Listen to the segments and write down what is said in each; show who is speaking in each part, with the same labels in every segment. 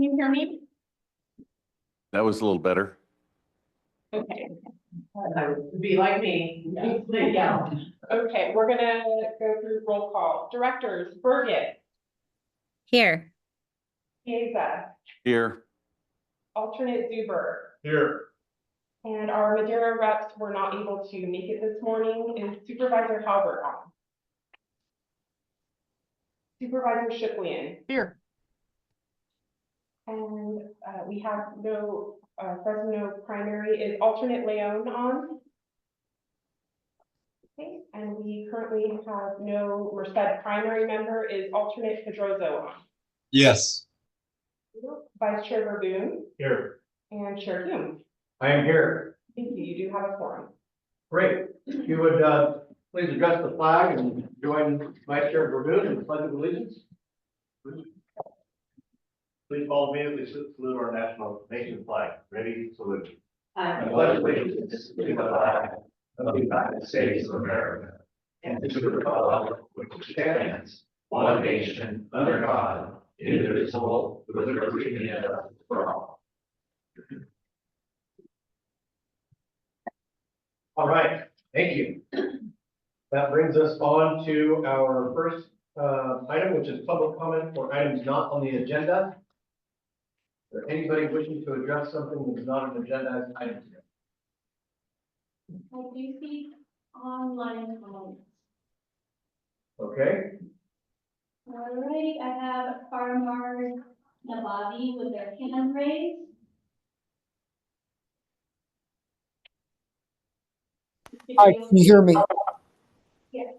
Speaker 1: Can you hear me?
Speaker 2: That was a little better.
Speaker 1: Okay.
Speaker 3: Be like me. Yeah.
Speaker 1: Okay, we're gonna go through roll call. Directors, Burgess,
Speaker 4: Here.
Speaker 1: Pieza,
Speaker 2: Here.
Speaker 1: alternate Zuber,
Speaker 2: Here.
Speaker 1: and our Madera reps were not able to make it this morning. Is Supervisor Halbert on? Supervisor Shipley.
Speaker 3: Here.
Speaker 1: And we have no Fresno primary. Is alternate Leon on? Okay, and we currently have no Merced primary member. Is alternate Pedroso on?
Speaker 5: Yes.
Speaker 1: Vice Chair Verboen
Speaker 5: Here.
Speaker 1: and Chair Hume.
Speaker 5: I am here.
Speaker 1: Thank you. You do have a quorum.
Speaker 5: Great. If you would please address the flag and join Vice Chair Verboen in the Pledge of Allegiance. Please follow me as we salute our national nation flag. Ready, salute. I pledge allegiance to the flag of the United States of America and to the republic which stands one nation under God, indivisible, with liberty and justice for all. All right, thank you. That brings us on to our first item, which is public comment for items not on the agenda. Is there anybody wishing to address something that is not an agenda item today?
Speaker 6: I do see online comments.
Speaker 5: Okay,
Speaker 6: Alrighty, I have Farmers Nabavi with their hand raised.
Speaker 7: Hi, can you hear me?
Speaker 6: Yes.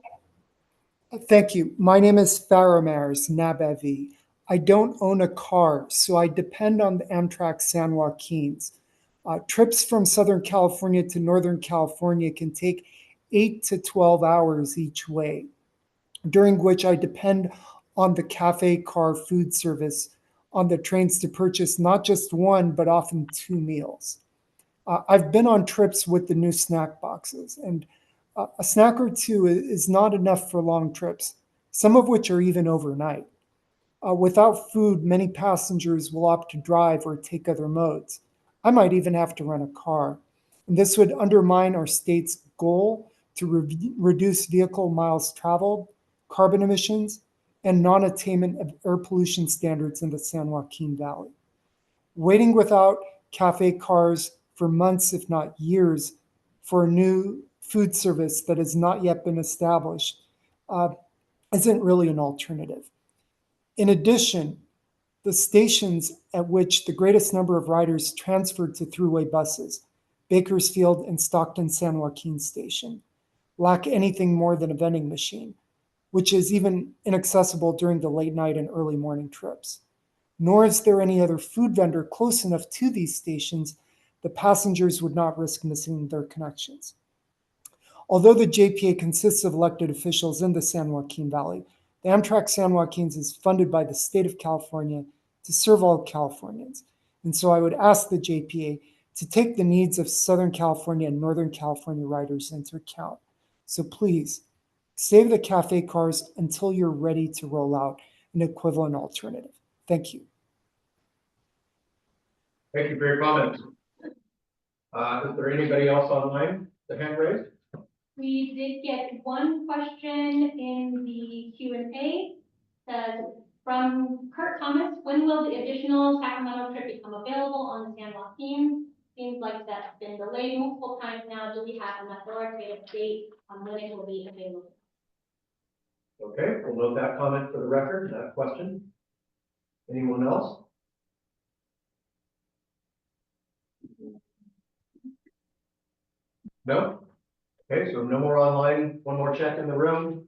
Speaker 7: Thank you. My name is Faramars Nabavi. I don't own a car, so I depend on the Amtrak San Joaquins. Trips from Southern California to Northern California can take 8 to 12 hours each way, during which I depend on the cafe car food service on the trains to purchase not just one, but often two meals. I've been on trips with the new snack boxes, and a snack or two is not enough for long trips, some of which are even overnight. Without food, many passengers will opt to drive or take other modes. I might even have to rent a car. And this would undermine our state's goal to reduce vehicle miles traveled, carbon emissions, and non-attainment of air pollution standards in the San Joaquin Valley. Waiting without cafe cars for months, if not years, for a new food service that has not yet been established isn't really an alternative. In addition, the stations at which the greatest number of riders transferred to throughway buses, Bakersfield and Stockton San Joaquin Station, lack anything more than a vending machine, which is even inaccessible during the late night and early morning trips. Nor is there any other food vendor close enough to these stations that passengers would not risk missing their connections. Although the JPA consists of elected officials in the San Joaquin Valley, the Amtrak San Joaquins is funded by the state of California to serve all Californians. And so I would ask the JPA to take the needs of Southern California and Northern California riders into account. So please, save the cafe cars until you're ready to roll out an equivalent alternative. Thank you.
Speaker 5: thank you for your comments. Is there anybody else online that hand raised?
Speaker 6: We did get one question in the Q&A. From Kurt Thomas, when will the additional Sacramento trip become available on the San Joaquin? Seems like that's been delayed multiple times now. Do we have an authoritative date on when it will be available?
Speaker 5: Okay, we'll note that comment for the record, that question. Anyone else? No? Okay, so no more online, one more check in the room.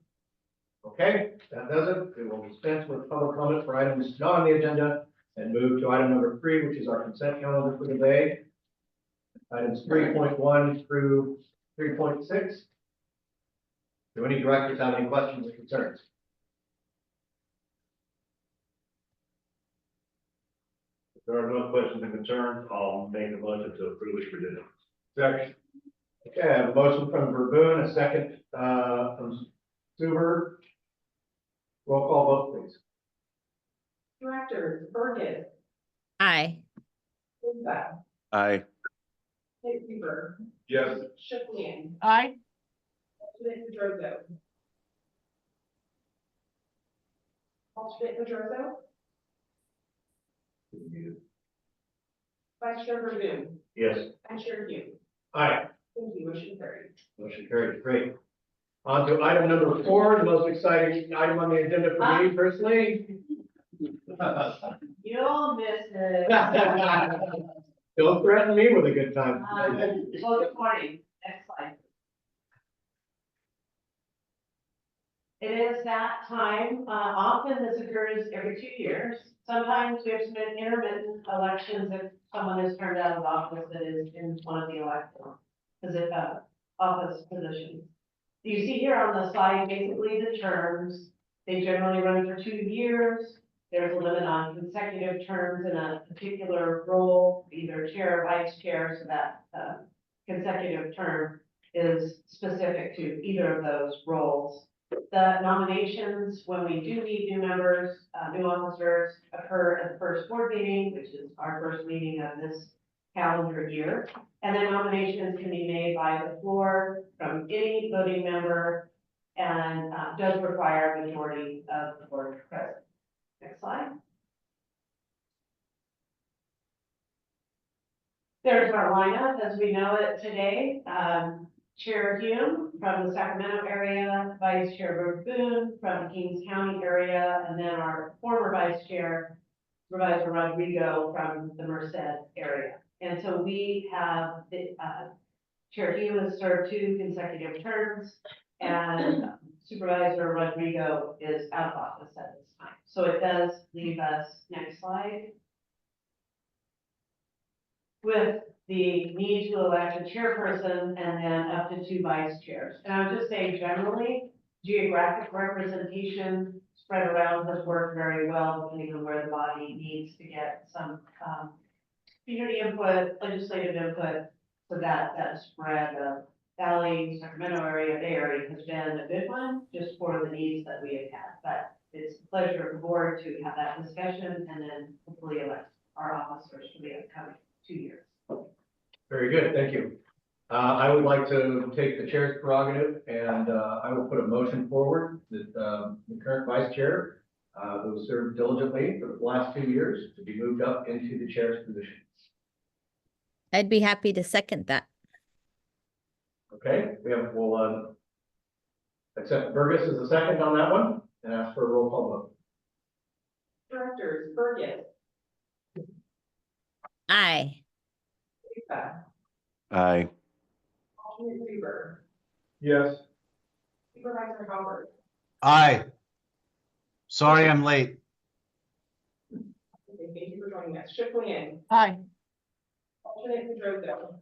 Speaker 5: Okay, that does it. We will dispense with public comment for items not on the agenda and move to item number 3, which is our consent calendar for the day. Items 3.1 through 3.6. Do any directors have any questions or concerns?
Speaker 8: If there are no questions and concerns, I'll make a motion to approve it for dinner.
Speaker 5: Second. Okay, I have a motion from Verboen, a second from Zuber. Roll call vote, please.
Speaker 1: Directors, Burgess,
Speaker 4: Aye.
Speaker 1: Linda,
Speaker 2: Aye.
Speaker 1: Nate Weaver,
Speaker 8: Yes.
Speaker 1: Schiffman,
Speaker 3: Aye.
Speaker 1: alternate Pedrosa. Alternate Pedrosa, Vice Chair Verboen,
Speaker 5: Yes.
Speaker 1: and Chair Hugh.
Speaker 5: Aye.
Speaker 1: Thank you, motion carried.
Speaker 5: Motion carried, great. On to item number 4, the most exciting item on the agenda for me personally.
Speaker 3: You'll miss it.
Speaker 5: Don't threaten me with a good time.
Speaker 3: Well, good morning. Next slide. It is that time. Often this occurs every 2 years. Sometimes we have some intermittent elections if someone is turned out of office that is in one of the office positions. You see here on the slide, basically the terms. They generally run for 2 years. There's a limit on consecutive terms in a particular role, either chair or vice chair, so that consecutive term is specific to either of those roles. The nominations, when we do need new members, new officers, occur at the first board meeting, which is our first meeting of this calendar year. And then nominations can be made by the floor from any voting member and does require a majority of the board present. Next slide. There's our lineup as we know it today. Chair Hume from the Sacramento area, Vice Chair Verboen from the Kings County area, and then our former Vice Chair, Supervisor Rodrigo from the Merced area. And so we have the Chair Hume has served 2 consecutive terms, and Supervisor Rodrigo is out of office at this time. So it does leave us, next slide, with the need to elect a chairperson and then up to 2 vice chairs. And I would just say generally, geographic representation spread around has worked very well, depending on where the body needs to get some community input, legislative input, so that spread of Valley, Sacramento area, Bay Area has been a good one, just for the needs that we have had. But it's a pleasure of the board to have that discussion and then hopefully elect our officers for the upcoming 2 years.
Speaker 5: Very good, thank you. I would like to take the chair's prerogative and I will put a motion forward that the current vice chair, who served diligently for the last 2 years, to be moved up into the chair's position.
Speaker 4: I'd be happy to second that.
Speaker 5: Okay, we'll accept Burgess as the second on that one and ask for a roll call vote.
Speaker 1: Directors, Burgess,
Speaker 4: Aye.
Speaker 1: Lisa,
Speaker 2: Aye.
Speaker 1: alternate Weaver,
Speaker 8: Yes.
Speaker 1: Supervisor Howard,
Speaker 9: Aye. Sorry, I'm late.
Speaker 1: okay, thank you for joining us. Schiffman,
Speaker 3: Aye.
Speaker 1: alternate Pedrosa,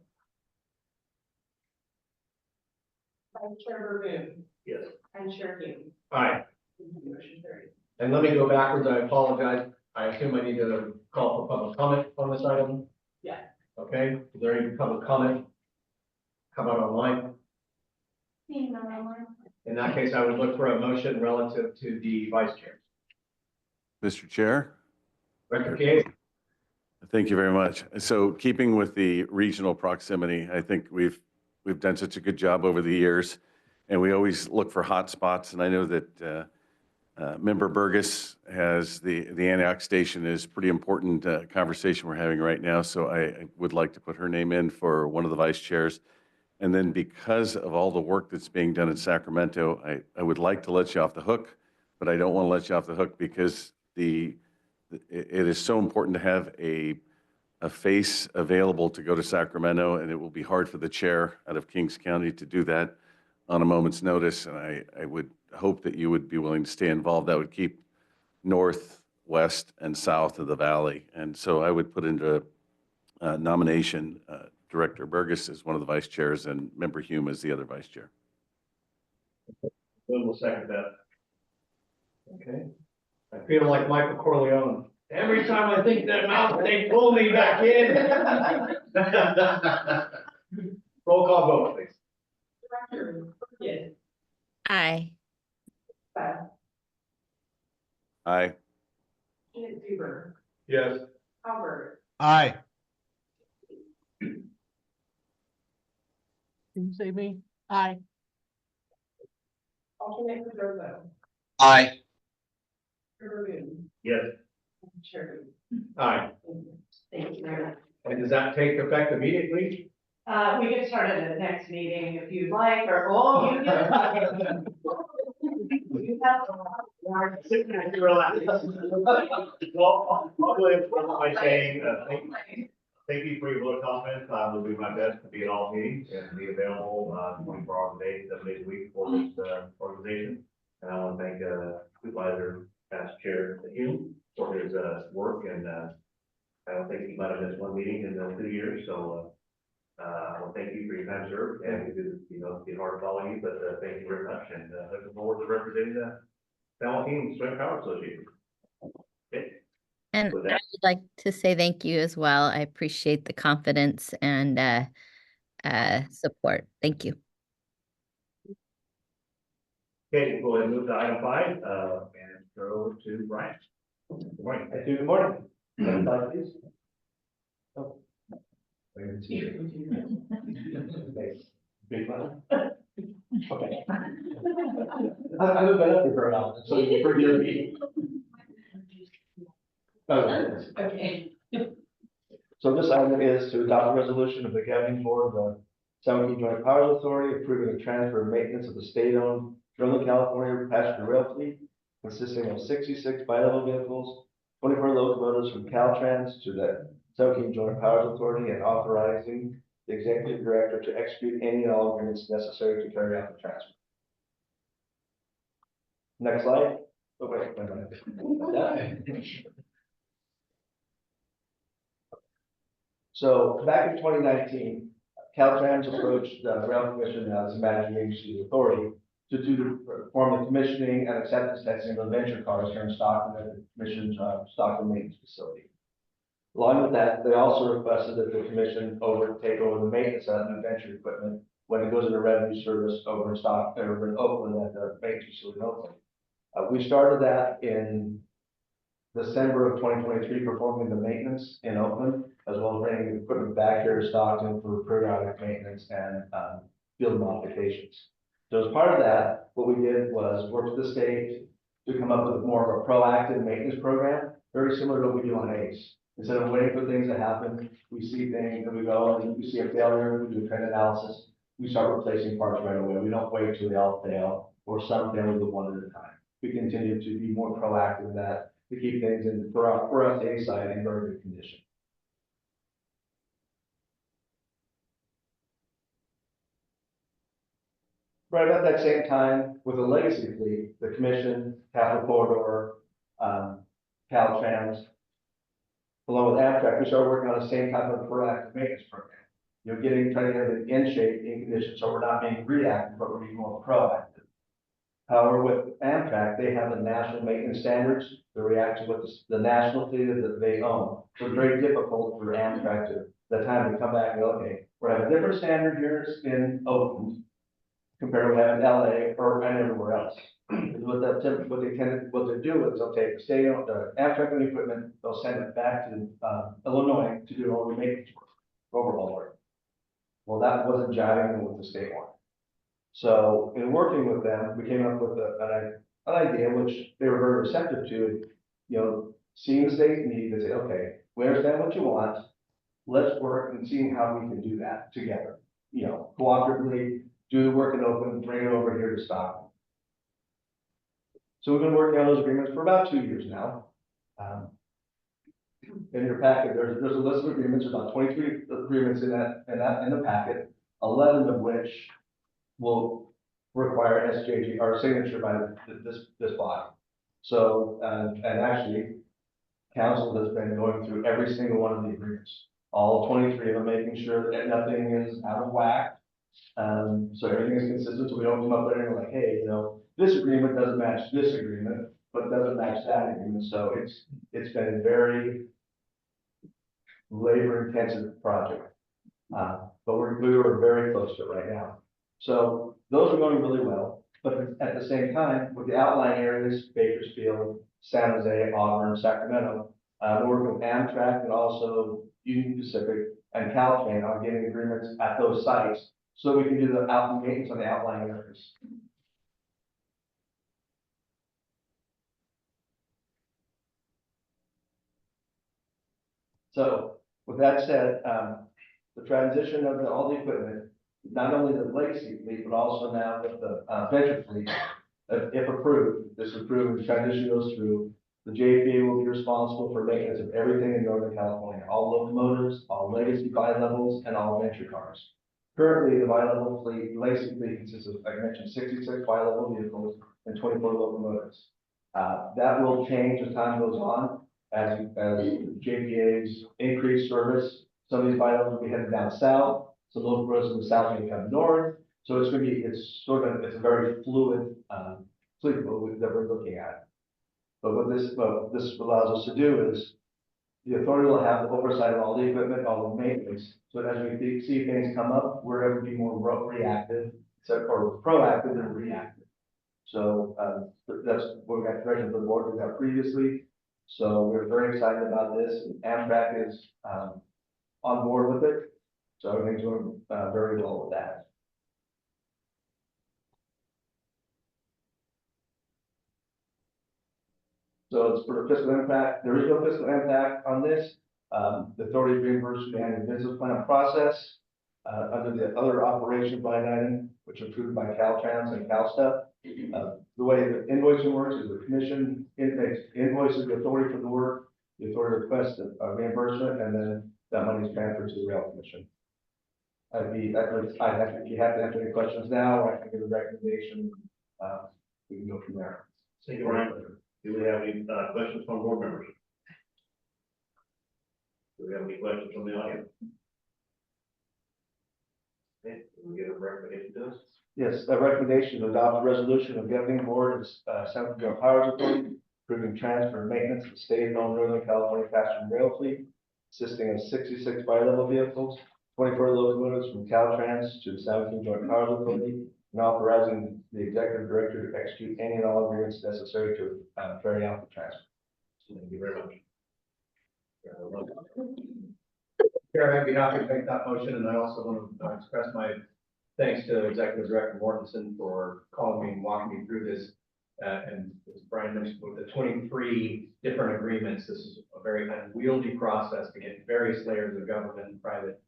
Speaker 1: Vice Chair Verboen,
Speaker 5: Yes.
Speaker 1: and Chair Hugh.
Speaker 5: Aye.
Speaker 1: Motion carried.
Speaker 5: And let me go backwards, I apologize. I assume I need to call for public comment on this item?
Speaker 1: Yeah.
Speaker 5: Okay, is there any public comment? How about online?
Speaker 6: Seeing none online.
Speaker 5: In that case, I would look for a motion relative to the vice chair.
Speaker 2: Mr. Chair,
Speaker 5: Director Kay?
Speaker 2: thank you very much. So keeping with the regional proximity, I think we've done such a good job over the years, and we always look for hot spots. And I know that Member Burgess has the Antioch station is pretty important conversation we're having right now. So I would like to put her name in for one of the vice chairs. And then because of all the work that's being done in Sacramento, I would like to let you off the hook, but I don't want to let you off the hook because it is so important to have a face available to go to Sacramento, and it will be hard for the chair out of Kings County to do that on a moment's notice. And I would hope that you would be willing to stay involved. That would keep north, west, and south of the valley. And so I would put into nomination Director Burgess as one of the vice chairs and Member Hume as the other vice chair.
Speaker 8: We'll second that.
Speaker 5: Okay. I feel like Michael Corleone. Every time I think that mouth, they pull me back in. Roll call vote, please.
Speaker 1: Directors, Burgess,
Speaker 4: Aye.
Speaker 1: Lisa,
Speaker 2: Aye.
Speaker 1: alternate Weaver,
Speaker 8: Yes.
Speaker 3: Albert,
Speaker 9: Aye.
Speaker 10: Did you say me? Aye.
Speaker 1: Alternate Pedrosa,
Speaker 9: Aye.
Speaker 1: Chair Boone,
Speaker 8: Yes.
Speaker 1: Chair
Speaker 5: Aye.
Speaker 1: Boone.
Speaker 3: thank you very much.
Speaker 5: And does that take effect immediately?
Speaker 3: We can start at the next meeting if you'd like, or, oh, you can. You have a lot more.
Speaker 8: Well, I'll go ahead and start by saying, thank you for your vote of confidence. I will do my best to be at all meetings and be available, 24 hours a day, 7 days a week for this, organization. And I want to thank, Supervisor, Past Chair Hume for his, work, and, I don't think he might have missed one meeting in the 2 years, so, I want to thank you for your time served, and it is, it's been hard to follow you, but, thank you very much, and, looking forward to representing the San Joaquin Joint Power Association. Okay.
Speaker 4: And
Speaker 8: With
Speaker 4: I
Speaker 8: that-
Speaker 4: would like to say thank you as well. I appreciate the confidence and support. Thank you.
Speaker 8: Okay, we'll go ahead and move to item 5, and go to Brian. Good morning.
Speaker 5: Thank you. Good morning. Next slide, please. Oh. Wait a minute. Okay. Big one. Okay. I haven't been up here for a while, so you forgive me.
Speaker 3: Okay.
Speaker 11: So this item is to adopt a resolution of the governing board of the San Joaquin Joint Powers Authority approving the transfer of maintenance of the state-owned Northern California passenger rail fleet consisting of 66 bi-level vehicles, 24 locomotives from Caltrans to the San Joaquin Joint Powers Authority, and authorizing the executive director to execute any and all agreements necessary to carry out the transfer. Next slide. Oh, wait, So back in 2019, Caltrans approached the Rail Commission as a managing agency authority to perform the commissioning and acceptance testing of adventure cars here in Stockton at the Commission's Stockton maintenance facility. Along with that, they also requested that the commission take over the maintenance of the adventure equipment when it goes into revenue service over in Oakland at the maintenance facility in Oakland. We started that in December of 2023, performing the maintenance in Oakland, as well as bringing the equipment back here to Stockton for periodic maintenance and field modifications. So as part of that, what we did was work with the state to come up with more of a proactive maintenance program, very similar to what we do on ACE. Instead of waiting for things to happen, we see things and we go and we see a failure, we do a trend analysis, we start replacing parts right away. We don't wait till they all fail or some fail with one at a time. We continue to be more proactive in that to keep things in, for us, ACE side in very good condition. Right about that same time, with the legacy fleet, the commission, Capital Corridor, Caltrans, along with Amtrak, we started working on the same type of proactive maintenance program. You know, trying to get it in shape, in condition, so we're not being reactive, but we're being more proactive. However, with Amtrak, they have the national maintenance standards that react to what the national fleet that they own. So it's very difficult for Amtrak to, the time to come back and go, okay, we have a different standard here in Oakland compared to what we have in LA or and everywhere else. What they do is they'll take the Amtrak and equipment, they'll send it back to Illinois to do all the maintenance work, overhaul work. Well, that wasn't jiving with the state one. So in working with them, we came up with an idea which they were very receptive to, you know, seeing the state need to say, okay, we understand what you want. Let's work and see how we can do that together. You know, cooperatively do the work in Oakland, bring it over here to Stockton. So we've been working on those agreements for about 2 years now. In your packet, there's a list of agreements, about 23 agreements in the packet, 11 of which will require SJJ, our signature by this body. So, and actually, council has been going through every single one of the agreements, all 23 of them, making sure that nothing is out of whack. So everything is consistent, so we don't come up there and like, hey, you know, this agreement doesn't match this agreement, but doesn't match that agreement. So it's been a very labor-intensive project, but we were very close to it right now. So those are going really well, but at the same time, with the outlying areas, Bakersfield, San Jose, Auburn, Sacramento, We're working with Amtrak and also Union Pacific and Caltrain on getting agreements at those sites so we can do the maintenance on the outlying areas. So with that said, the transition of all the equipment, not only the legacy fleet, but also now with the venture fleet, if approved, this is approved, the transition goes through, the JPA will be responsible for maintenance of everything in Northern California, all locomotives, all legacy bi-levels, and all venture cars. Currently, the bi-level fleet, legacy fleet consists of, like I mentioned, 66 bi-level vehicles and 24 locomotives. That will change as time goes on, as JPA's increased service. Some of these bi-levels will be headed down south, some locomotives in the south may come north. So it's going to be, it's a very fluid fleet that we're looking at. But what this allows us to do is the authority will have the oversight of all the equipment, all the maintenance. So as we see things come up, we're able to be more reactive, or proactive than reactive. So that's what we got direction for the board we got previously. So we're very excited about this. Amtrak is on board with it. So everything's going very well with that. So it's for fiscal impact. There is no fiscal impact on this. The authority reimbursed the annual business plan process under the other operations line item, which are approved by Caltrans and CalStuff. The way the invoicing works is the commission invoices the authority for the work, the authority requests a reimbursement, and then that money is transferred to the rail commission. If you have to answer any questions now, or I can give a recommendation, we can go from there.
Speaker 8: Thank you, Brian. Do we have any questions from board members? Do we have any questions from the audience? Okay, can we get a recommendation to us?
Speaker 11: Yes, a recommendation to adopt a resolution of governing board of Central Bureau Powers Authority approving transfer and maintenance of state-owned Northern California passenger rail fleet consisting of 66 bi-level vehicles, 24 locomotives from Caltrans to the San Joaquin Joint Powers Authority, and authorizing the executive director to execute any and all agreements necessary to carry out the transfer.
Speaker 8: Thank you very much.
Speaker 5: Chair, I'd be happy to make that motion, and I also want to express my thanks to Executive Director Mortensen for calling me and walking me through this. And as Brian mentioned, with the 23 different agreements, this is a very unwieldy process to get various layers of government and private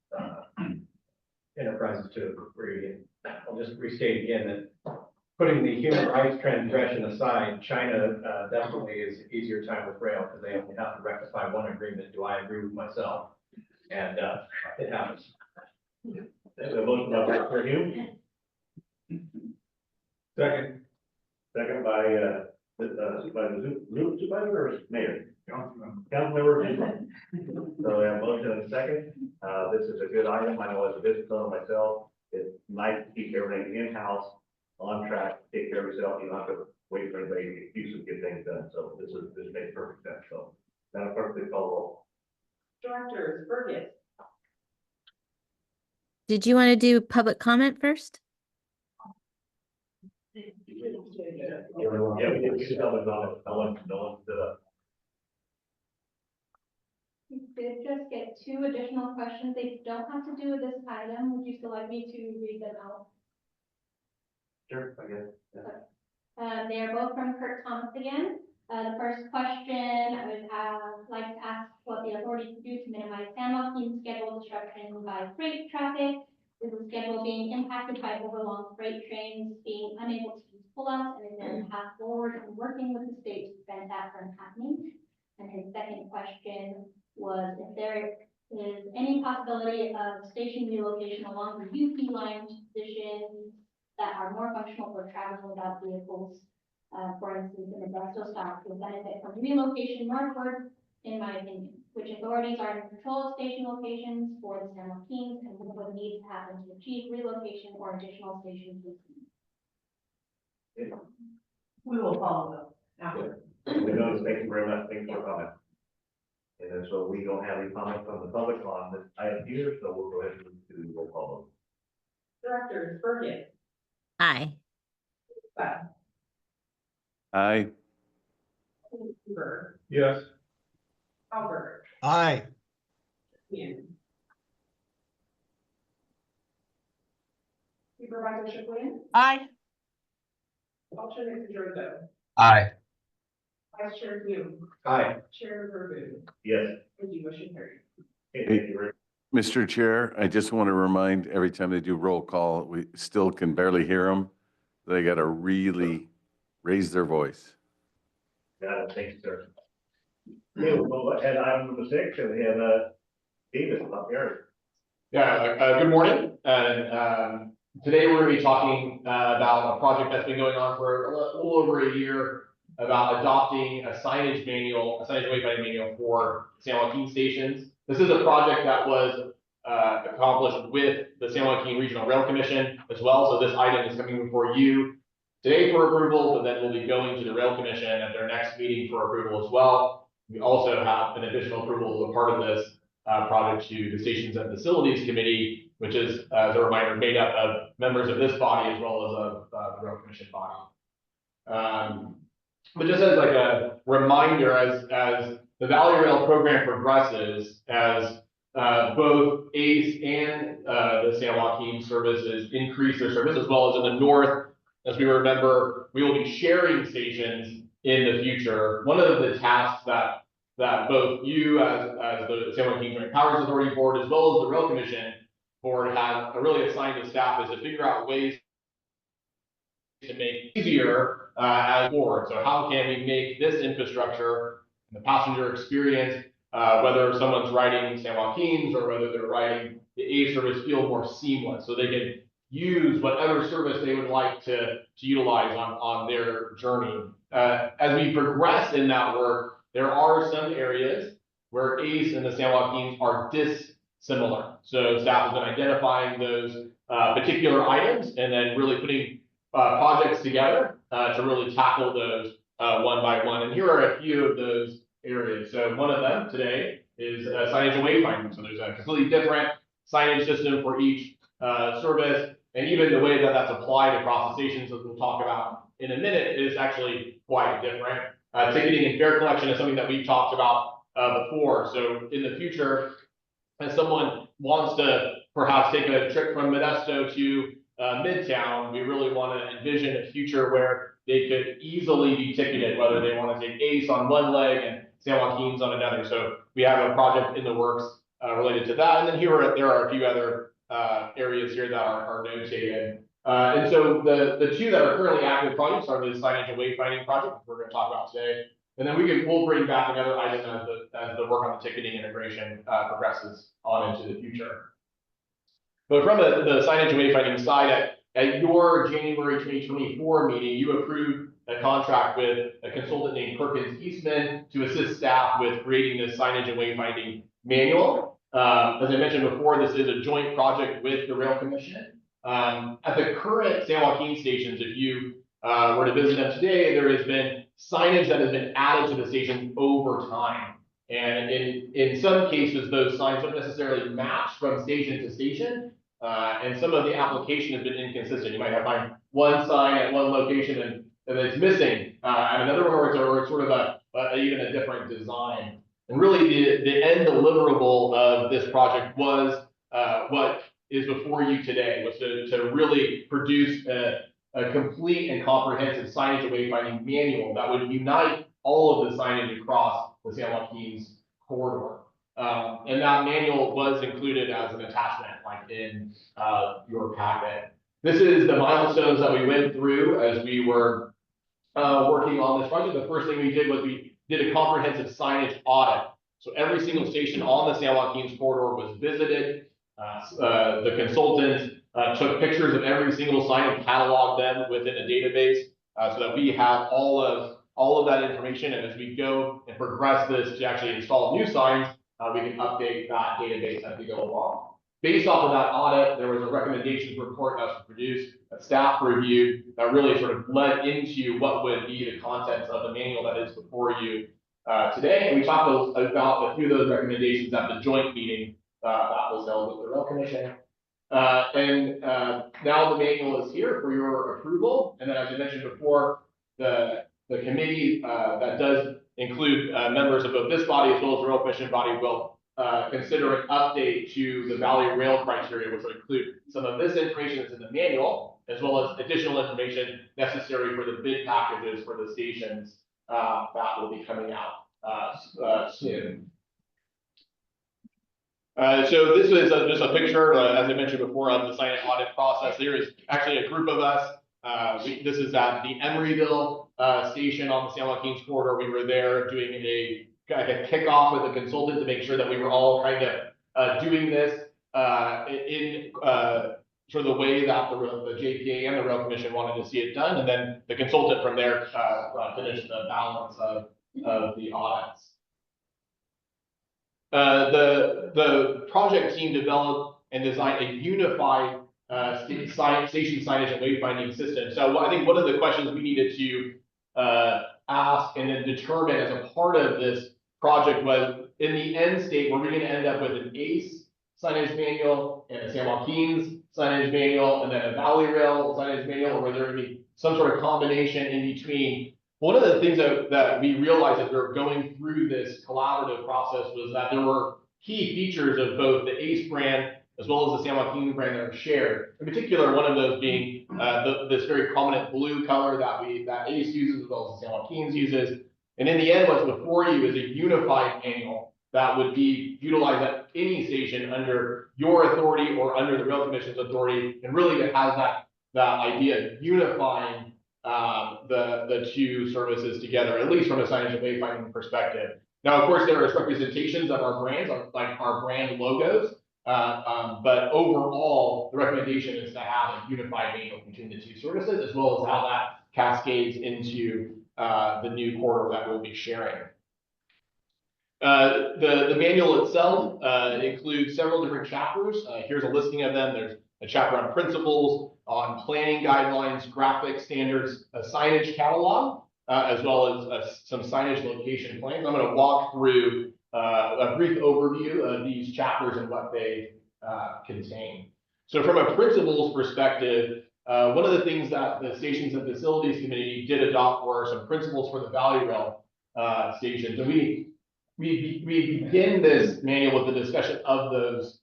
Speaker 5: enterprises to agree. I'll just restate again that putting the human rights transgression aside, China definitely is an easier time with rail because they only have to rectify one agreement. Do I agree with myself? And it happens.
Speaker 8: There's a motion for you.
Speaker 5: Second.
Speaker 8: Second by Supervisor or Mayor? Councilmember. So we have a motion and a second. This is a good item. I know as a business owner myself, it's nice to keep everything in-house, on track, take care of yourself. You don't have to wait for anybody to excuse to get things done. So this makes perfect sense. So Madam Clerk, please call the roll.
Speaker 3: Directors, Burgess,
Speaker 4: Did you want to do public comment first?
Speaker 8: Yeah, we should tell them no one stood up.
Speaker 6: We did just get 2 additional questions. They don't have to do with this item. Would you still like me to read them out?
Speaker 8: Sure, I guess. Yeah.
Speaker 6: They are both from Kurt Thomas again. The first question, I would like to ask what the authority can do to minimize San Joaquin schedule disruption by freight traffic. Is the schedule being impacted by overlong freight trains being unable to use pullouts, and is there a path forward in working with the state to prevent that from happening? And his second question was if there is any possibility of station relocation along the UP line positions that are more functional for traveling without vehicles. For instance, in the Modesto stop would benefit from relocation northward, in my opinion, which authorities are in control of station locations for the San Joaquins and what would need to happen to achieve relocation or additional stations.
Speaker 3: we will follow up after.
Speaker 8: We know, thank you very much. Thanks for comment. And then, so we don't have any comment from the public on this item here, so we'll go ahead and do the roll call.
Speaker 3: Directors, Burgess,
Speaker 4: Aye.
Speaker 2: Aye.
Speaker 3: Burr,
Speaker 5: Yes.
Speaker 3: Albert,
Speaker 9: Aye.
Speaker 3: Ian,
Speaker 1: Supervisor Shaplin,
Speaker 10: Aye.
Speaker 1: alternate Pedrosa,
Speaker 9: Aye.
Speaker 1: Vice Chair Hume,
Speaker 5: Aye.
Speaker 1: Chair Verboen,
Speaker 8: Yes.
Speaker 1: and you motion carried.
Speaker 8: Okay, thank you, Rick.
Speaker 2: Mr. Chair, I just want to remind, every time they do roll call, we still can barely hear them. They got to really raise their voice.
Speaker 8: Got it, thank you, sir. Okay, we'll go ahead, item number 6, and we have, Davis up here.
Speaker 12: Yeah, good morning, and today we're gonna be talking about a project that's been going on for a little over a year, about adopting a signage manual, a signage wayfinding manual for San Joaquin stations. This is a project that was accomplished with the San Joaquin Regional Rail Commission as well, so this item is coming before you today for approval, but then we'll be going to the Rail Commission at their next meeting for approval as well. We also have an additional approval as a part of this project to the Stations and Facilities Committee, which is, as a reminder, made up of members of this body as well as of the Rail Commission body. But just as like a reminder, as the Valley Rail program progresses, as both ACE and the San Joaquin services increase their service, as well as in the north, as we remember, we will be sharing stations in the future. One of the tasks that both you as the San Joaquin Joint Powers Authority Board, as well as the Rail Commission Board, have really assigned to staff is to figure out ways to make easier as board. So how can we make this infrastructure and the passenger experience, whether someone's riding San Joaquin's or whether they're riding the A service, feel more seamless, so they can use whatever service they would like to utilize on their journey. As we progress in that work, there are some areas where ACE and the San Joaquins are dissimilar. So staff has been identifying those particular items and then really putting projects together to really tackle those one by one. And here are a few of those areas. So one of them today is signage and wayfinding. So there's a completely different signage system for each service, and even the way that that's applied across the stations, as we'll talk about in a minute, is actually quite different. Ticketing and fare collection is something that we've talked about before. So in the future, if someone wants to perhaps take a trip from Modesto to Midtown, we really want to envision a future where they could easily be ticketed, whether they want to take ACE on one leg and San Joaquin's on another. So we have a project in the works related to that. And then there are a few other areas here that are notated. And so the two that are currently active projects are the signage and wayfinding project we're going to talk about today. And then we'll bring back another item as the work on the ticketing integration progresses on into the future. But from the signage and wayfinding side, at your January 2024 meeting, you approved a contract with a consultant named Perkins Eastman to assist staff with creating this signage and wayfinding manual. As I mentioned before, this is a joint project with the Rail Commission. At the current San Joaquin stations, if you were to visit them today, there has been signage that has been added to the station over time. And in some cases, those signs don't necessarily match from station to station. And some of the application has been inconsistent. You might have one sign at one location and it's missing at another one, or it's sort of even a different design. And really the end deliverable of this project was what is before you today, was to really produce a complete and comprehensive signage and wayfinding manual that would unite all of the signage across the San Joaquin's corridor. And that manual was included as an attachment, like in your packet. This is the milestones that we went through as we were working on this project. The first thing we did was we did a comprehensive signage audit. So every single station on the San Joaquin's corridor was visited. The consultant took pictures of every single sign and cataloged them within a database so that we have all of that information. And as we go and progress this to actually install new signs, we can update that database as we go along. Based off of that audit, there was a recommendations report that was produced, a staff review that really sort of led into what would be the contents of the manual that is before you today. And we talked about a few of those recommendations at the joint meeting that was held with the Rail Commission. Now the manual is here for your approval. And then, as I mentioned before, the committee that does include members of both this body as well as the Rail Commission body will consider an update to the Valley Rail criteria, which will include some of this information that's in the manual, as well as additional information necessary for the bid packages for the stations that will be coming out soon. So this is just a picture, as I mentioned before, of the signage audit process. There is actually a group of us. This is at the Emeryville station on the San Joaquin corridor. We were there doing a kickoff with a consultant to make sure that we were all kind of doing this in sort of the way that the JPA and the Rail Commission wanted to see it done. And then the consultant from there finished the balance of the audits. The project team developed and designed a unified station signage and wayfinding system. So I think one of the questions we needed to ask and then determine as a part of this project was, in the end state, were we going to end up with an ACE signage manual and a San Joaquin's signage manual and then a Valley Rail signage manual, or were there going to be some sort of combination in between? One of the things that we realized as we were going through this collaborative process was that there were key features of both the ACE brand as well as the San Joaquin brand that are shared. In particular, one of those being this very prominent blue color that ACE uses as well as the San Joaquin's uses. And in the end, what's before you is a unified manual that would be utilized at any station under your authority or under the Rail Commission's authority, and really it has that idea of unifying the two services together, at least from a signage and wayfinding perspective. Now, of course, there is representations of our brands, like our brand logos, but overall, the recommendation is to have a unified manual between the two services, as well as how that cascades into the new corridor that we'll be sharing. The manual itself includes several different chapters. Here's a listing of them. There's a chapter on principles, on planning guidelines, graphic standards, a signage catalog, as well as some signage location plans. I'm going to walk through a brief overview of these chapters and what they contain. So from a principles perspective, one of the things that the Stations and Facilities Committee did adopt were some principles for the Valley Rail stations. And we begin this manual with the discussion of those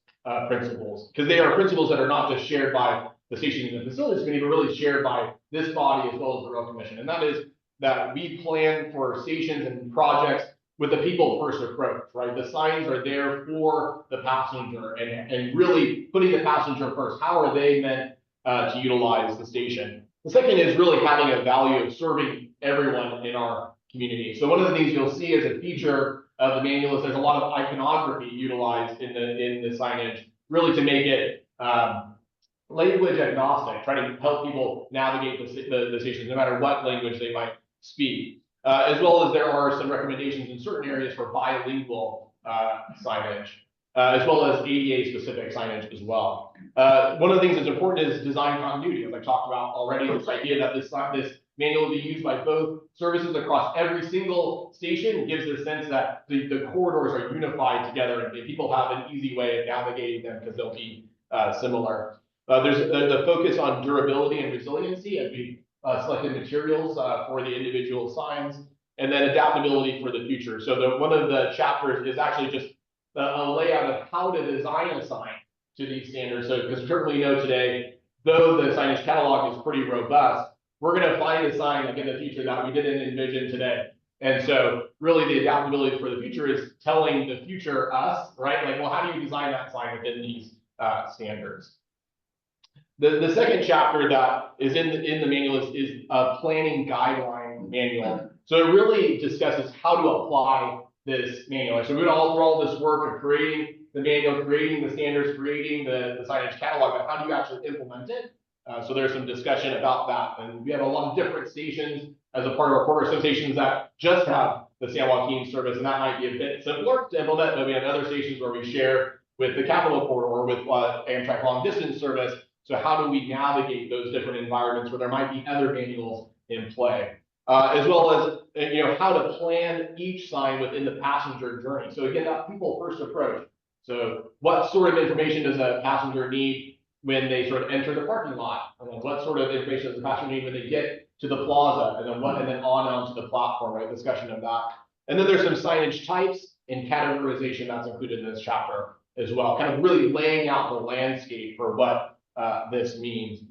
Speaker 12: principles, because they are principles that are not just shared by the Stations and Facilities Committee, but really shared by this body as well as the Rail Commission. And that is that we plan for stations and projects with the people first approach, right? The signs are there for the passenger and really putting the passenger first. How are they meant to utilize the station? The second is really having a value of serving everyone in our community. So one of the things you'll see as a feature of the manual is there's a lot of iconography utilized in the signage, really to make it language agnostic, try to help people navigate the stations, no matter what language they might speak. As well as there are some recommendations in certain areas for bilingual signage, as well as ADA-specific signage as well. One of the things that's important is design continuity, as I talked about already, this idea that this manual will be used by both services across every single station. It gives the sense that the corridors are unified together and people have an easy way of navigating them because they'll be similar. There's the focus on durability and resiliency as we selected materials for the individual signs, and then adaptability for the future. So one of the chapters is actually just a layout of how to design a sign to these standards. So because certainly we know today, though the signage catalog is pretty robust, we're going to find a sign like in the future that we didn't envision today. And so really the adaptability for the future is telling the future us, right? Like, well, how do you design that sign within these standards? The second chapter that is in the manual is a planning guideline manual. So it really discusses how to apply this manual. So we went all through all this work of creating the manual, creating the standards, creating the signage catalog, but how do you actually implement it? So there's some discussion about that. And we have a lot of different stations as a part of our corridor. Some stations that just have the San Joaquin service, and that might be a bit simpler to implement, but we have other stations where we share with the Capital Corridor, with Amtrak long distance service. So how do we navigate those different environments where there might be other manuals in play? As well as, how to plan each sign within the passenger journey. So again, that people first approach. So what sort of information does a passenger need when they sort of enter the parking lot? And then what sort of information does the passenger need when they get to the plaza? And then on onto the platform, right? Discussion of that. And then there's some signage types and categorization that's included in this chapter as well, kind of really laying out the landscape for what this means.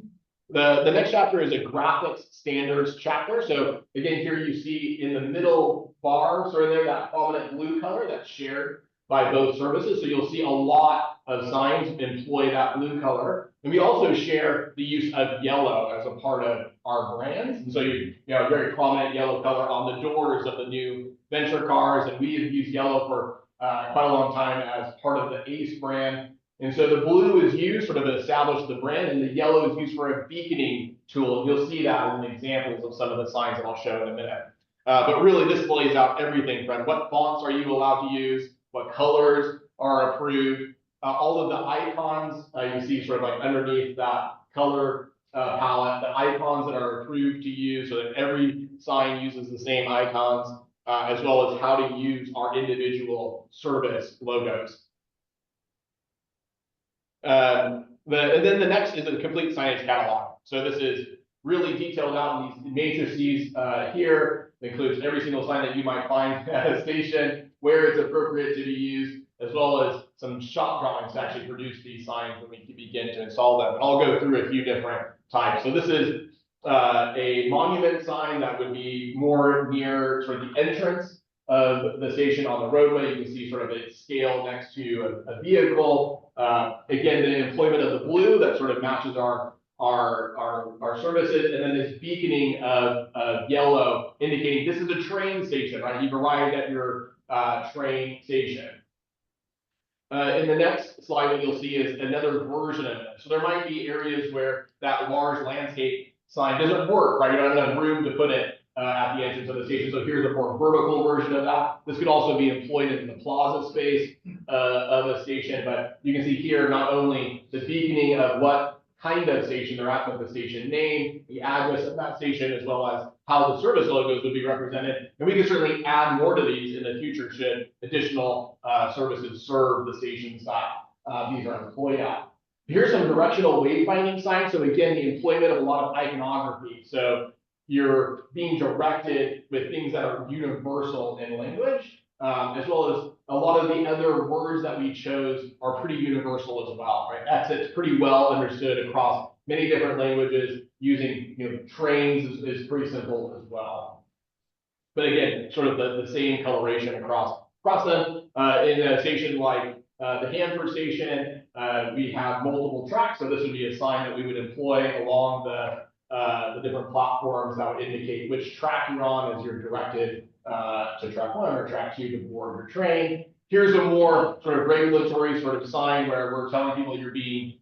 Speaker 12: The next chapter is a graphics standards chapter. So again, here you see in the middle bar, sort of there, that prominent blue color that's shared by both services. So you'll see a lot of signs employ that blue color. And we also share the use of yellow as a part of our brands. And so you know, very prominent yellow color on the doors of the new venture cars. And we have used yellow for quite a long time as part of the ACE brand. And so the blue is used sort of to establish the brand, and the yellow is used for a beaconing tool. And you'll see that in examples of some of the signs that I'll show in a minute. But really, this lays out everything from what fonts are you allowed to use, what colors are approved, all of the icons you see sort of like underneath that color palette, the icons that are approved to use, so that every sign uses the same icons, as well as how to use our individual service logos. And then the next is a complete signage catalog. So this is really detailed out in these matrices here. It includes every single sign that you might find at a station, where it's appropriate to be used, as well as some shop drawings to actually produce these signs when we begin to install them. And I'll go through a few different types. So this is a monument sign that would be more near sort of the entrance of the station on the roadway. You can see sort of its scale next to a vehicle. Again, the employment of the blue that sort of matches our services, and then this beaconing of yellow indicating this is a train station, right? You've arrived at your train station. In the next slide, what you'll see is another version of this. So there might be areas where that large landscape sign doesn't work, right? You don't have enough room to put it at the entrance of the station. So here's a more vertical version of that. This could also be employed in the plaza space of a station, but you can see here not only the beaconing of what kind of station they're at, but the station name, the address of that station, as well as how the service logos would be represented. And we can certainly add more to these in the future should additional services serve the stations that these are employed at. Here's some directional wayfinding signs. So again, the employment of a lot of iconography. So you're being directed with things that are universal in language, as well as a lot of the other words that we chose are pretty universal as well, right? That's pretty well understood across many different languages. Using trains is pretty simple as well. But again, sort of the same coloration across them. In a station like the Hanford station, we have multiple tracks, so this would be a sign that we would employ along the different platforms that would indicate which track you're on as you're directed to track 1 or track 2 to board your train. Here's a more sort of regulatory sort of sign where we're telling people you're being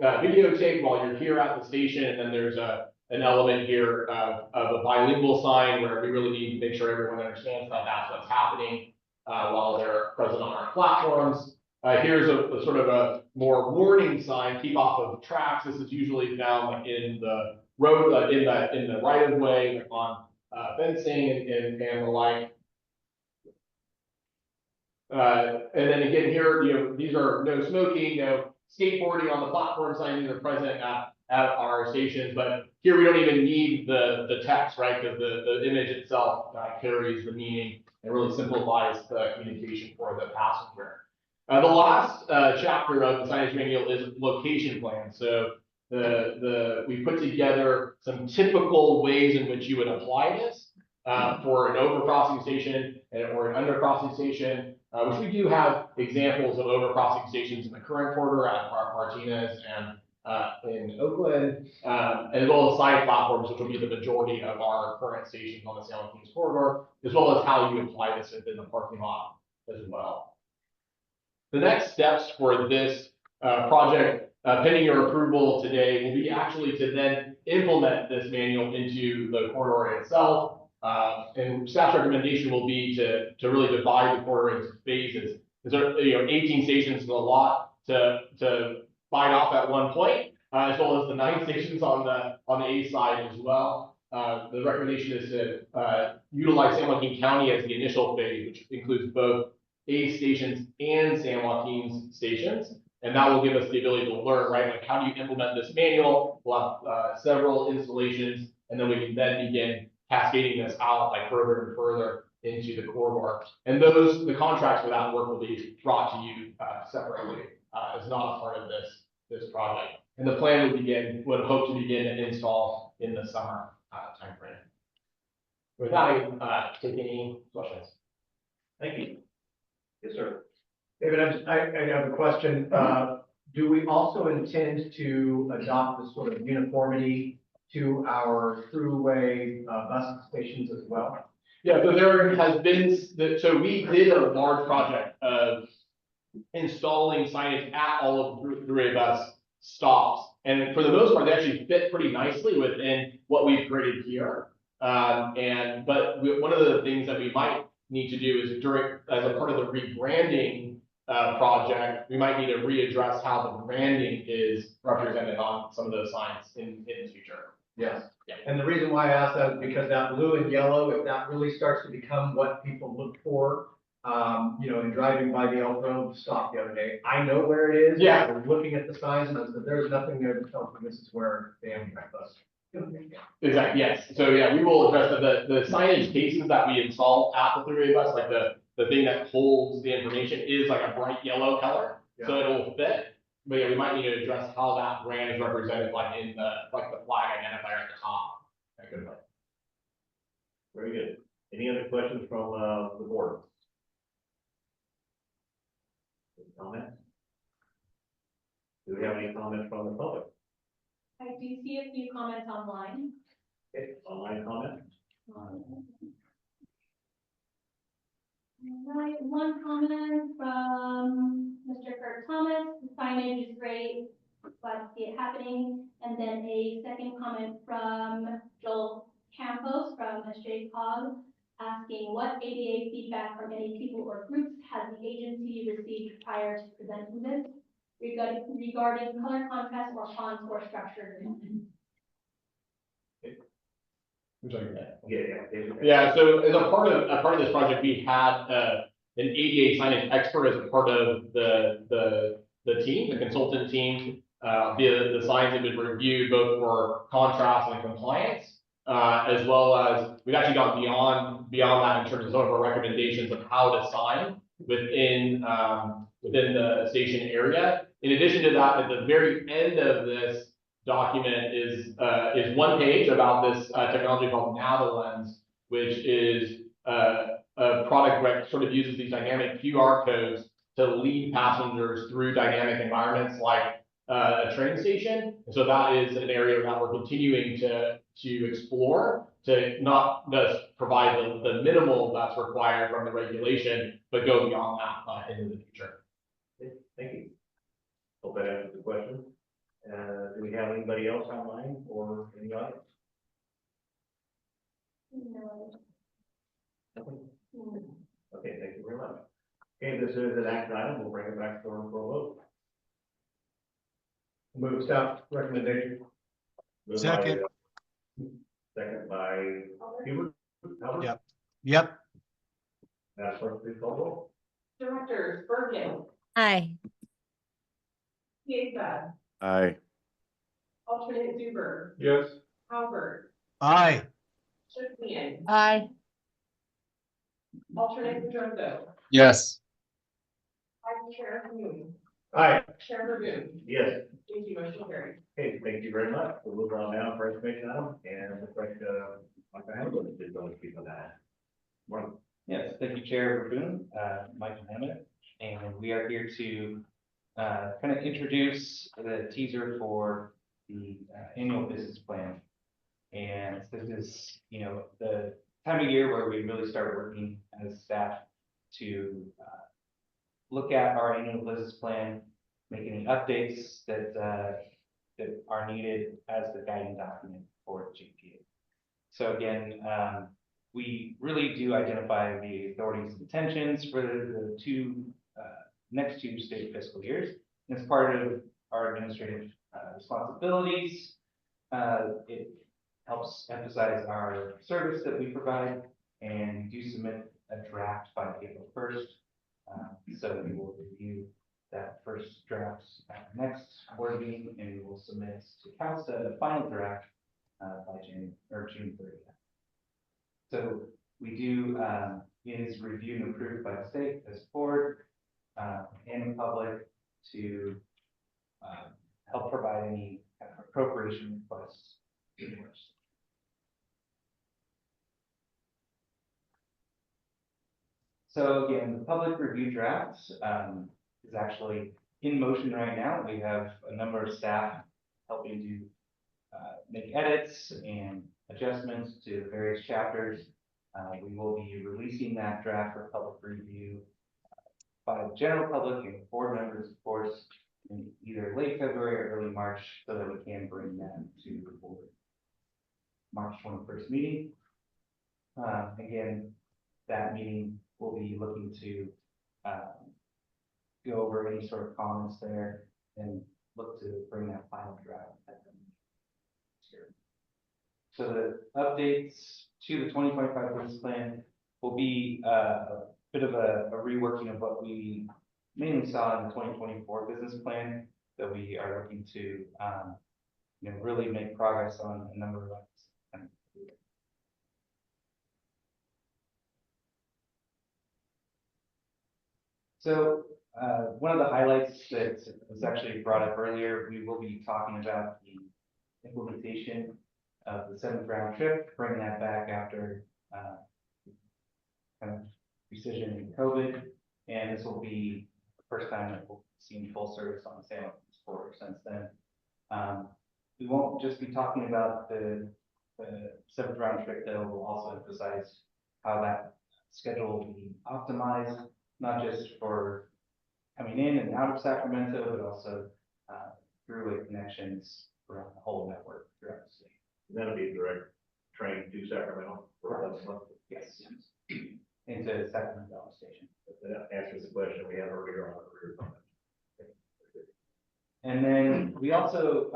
Speaker 12: videotaped while you're here at the station, and then there's an element here of a bilingual sign where we really need to make sure everyone understands that that's what's happening while they're present on our platforms. Here's a sort of a more warning sign: keep off of tracks. This is usually found in the road, in the right of way, on fencing and the like. And then again here, these are no smoking, no skateboarding on the platform sign. These are present at our stations, but here we don't even need the text, right? Because the image itself carries the meaning and really simplifies the communication for the passenger. The last chapter of the signage manual is location plan. So we put together some typical ways in which you would apply this for an overcrossing station or an undercrossing station, which we do have examples of overcrossing stations in the current corridor at Martinez and in Oakland, as well as side platforms, which will be the majority of our current stations on the San Joaquin corridor, as well as how you apply this within the parking lot as well. The next steps for this project, pending your approval today, will be actually to then implement this manual into the corridor itself. And staff's recommendation will be to really divide the corridor into phases. There 18 stations is a lot to bite off at one point, as well as the 9 stations on the A side as well. The recommendation is to utilize San Joaquin County as the initial phase, which includes both A stations and San Joaquin's stations. And that will give us the ability to learn, right? Like, how do you implement this manual? We'll have several installations, and then we can then begin cascading this out like further and further into the corridor. And the contracts for that work will be brought to you separately. It's not a part of this project. And the plan would hope to begin an install in the summer timeframe. With that, take any questions.
Speaker 8: Thank you. Yes, sir.
Speaker 5: David, I have a question. Do we also intend to adopt this sort of uniformity to our throughway bus stations as well?
Speaker 12: Yeah, so there has been, so we did a large project of installing signage at all of the throughway bus stops. And for the most part, they actually fit pretty nicely within what we've created here. But one of the things that we might need to do is as a part of the rebranding project, we might need to readdress how the branding is represented on some of those signs in the future.
Speaker 5: Yes.
Speaker 12: Yeah.
Speaker 5: And the reason why I asked that is because that blue and yellow, if that really starts to become what people look for, in driving by the Elk Grove stop the other day, I know where it is.
Speaker 12: Yeah.
Speaker 5: I was looking at the signs and I said, there's nothing there to tell me this is where the Amtrak bus.
Speaker 12: Exactly, yes. So yeah, we will address the signage cases that we install at the throughway bus, like the thing that holds the information is like a bright yellow color. So it'll fit. But yeah, we might need to address how that brand is represented, like in the flag identifier at the top.
Speaker 8: Good. Very good. Any other questions from the board? Comments? Do we have any comments from the public?
Speaker 6: I do see a few comments online.
Speaker 8: Okay, online comments?
Speaker 6: Right, one comment from Mr. Kurt Thomas, the signage is great, glad to see it happening. And then a second comment from Joel Campos from SJPA, asking what ADA feedback from any people or groups has the agency received prior to presenting this regarding color contrast or fonts or structure?
Speaker 12: Yeah, so as a part of this project, we had an ADA signage expert as a part of the team, the consultant team. The signs have been reviewed both for contrast and compliance, as well as we've actually gone beyond that in terms of some of our recommendations of how to sign within the station area. In addition to that, at the very end of this document is one page about this technology called NaviLens, which is a product that sort of uses these dynamic QR codes to lead passengers through dynamic environments like a train station. And so that is an area that we're continuing to explore to not just provide the minimal that's required from the regulation, but go beyond that into the future.
Speaker 8: Thank you. Hope that answers the question. Do we have anybody else online or in the audience?
Speaker 6: No.
Speaker 8: Okay, thank you very much. Okay, this is an action item. We'll bring it back for a vote.
Speaker 5: Move staff recommendation.
Speaker 8: Moved
Speaker 9: Second.
Speaker 8: Second by Hubert. Albert?
Speaker 9: Yep.
Speaker 8: Madam Clerk, please call roll.
Speaker 3: Directors, Bergen,
Speaker 4: Aye.
Speaker 3: Piesa,
Speaker 2: Aye.
Speaker 3: alternate Zuber,
Speaker 5: Yes.
Speaker 3: Albert,
Speaker 9: Aye.
Speaker 3: Schiffian,
Speaker 10: Aye.
Speaker 3: alternate Pedroso,
Speaker 9: Yes.
Speaker 3: Vice Chair Moon,
Speaker 5: Aye.
Speaker 3: Chair Lagoon.
Speaker 8: Yes.
Speaker 3: Thank you, motion carried.
Speaker 8: Okay, thank you very much. We'll move on now for information item and the correct, Dr. Hamilton is going to speak on that. Morning.
Speaker 13: Yes, thank you, Chair Boone, Michael Hammond, and we are here to kind of introduce the teaser for the annual business plan. And this is, the time of year where we really start working as staff to look at our annual business plan, make any updates that are needed as the guiding document for JPA. So again, we really do identify the authority's intentions for the next two state fiscal years. And as part of our administrative responsibilities, it helps emphasize our service that we provide, and we do submit a draft by April 1st. So we will review that first draft at the next board meeting, and we will submit to CALSTA the final draft by June 30th. So we do is reviewed and approved by the state as board and the public to help provide any kind of appropriation requests. So again, the public review draft is actually in motion right now. We have a number of staff helping to make edits and adjustments to the various chapters. We will be releasing that draft for public review by the general public and board members, of course, in either late February or early March, so that we can bring that to the board. March 21st meeting. Again, that meeting will be looking to go over any sort of comments there and look to bring that final draft. So the updates to the 2025 business plan will be a bit of a reworking of what we mainly saw in the 2024 business plan, that we are looking to really make progress on a number of items. So one of the highlights that was actually brought up earlier, we will be talking about the implementation of the 7th round trip, bringing that back after kind of precision in COVID. And this will be the first time that we'll see full service on the San Luis Corridor since then. We won't just be talking about the 7th round trip, though. We'll also emphasize how that schedule will be optimized, not just for coming in and out of Sacramento, but also throughway connections around the whole network throughout the state.
Speaker 8: That'll be direct train to Sacramento.
Speaker 13: Yes. Into Sacramento Station.
Speaker 8: That answers the question we had earlier on the career comment.
Speaker 13: And then we also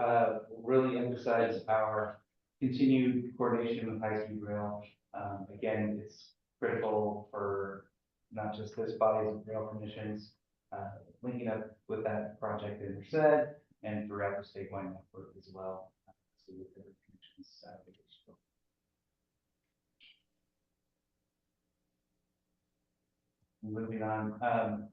Speaker 13: really emphasize our continued coordination with high-speed rail. Again, it's critical for not just this body's rail commissions, linking up with that project in Merced and throughout the statewide network as well. So with the connections, moving on.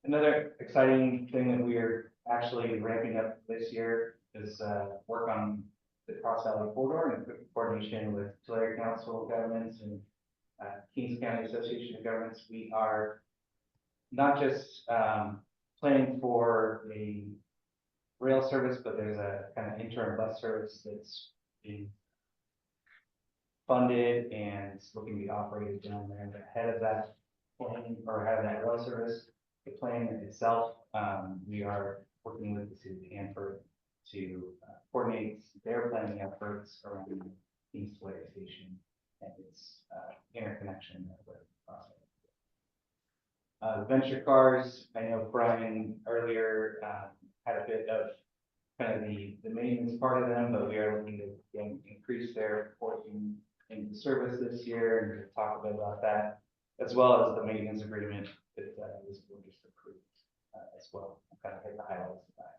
Speaker 13: Another exciting thing that we are actually ramping up this year is work on the Cross Valley Corridor in coordination with Tulare Council of Governments and Kings County Association of Governments. We are not just planning for a rail service, but there's a kind of interim bus service that's being funded and looking to be operated down there. And ahead of that plan, or ahead of that rail service, the plan itself, we are working with the city of Hanford to coordinate their planning efforts around the East Tulare Station and its interconnection with venture cars. I know Brian earlier had a bit of kind of the maintenance part of them, but we are looking to increase their portion into service this year, and to talk a bit about that, as well as the maintenance agreement that was just approved as well. I'll kind of hit the highlights of that.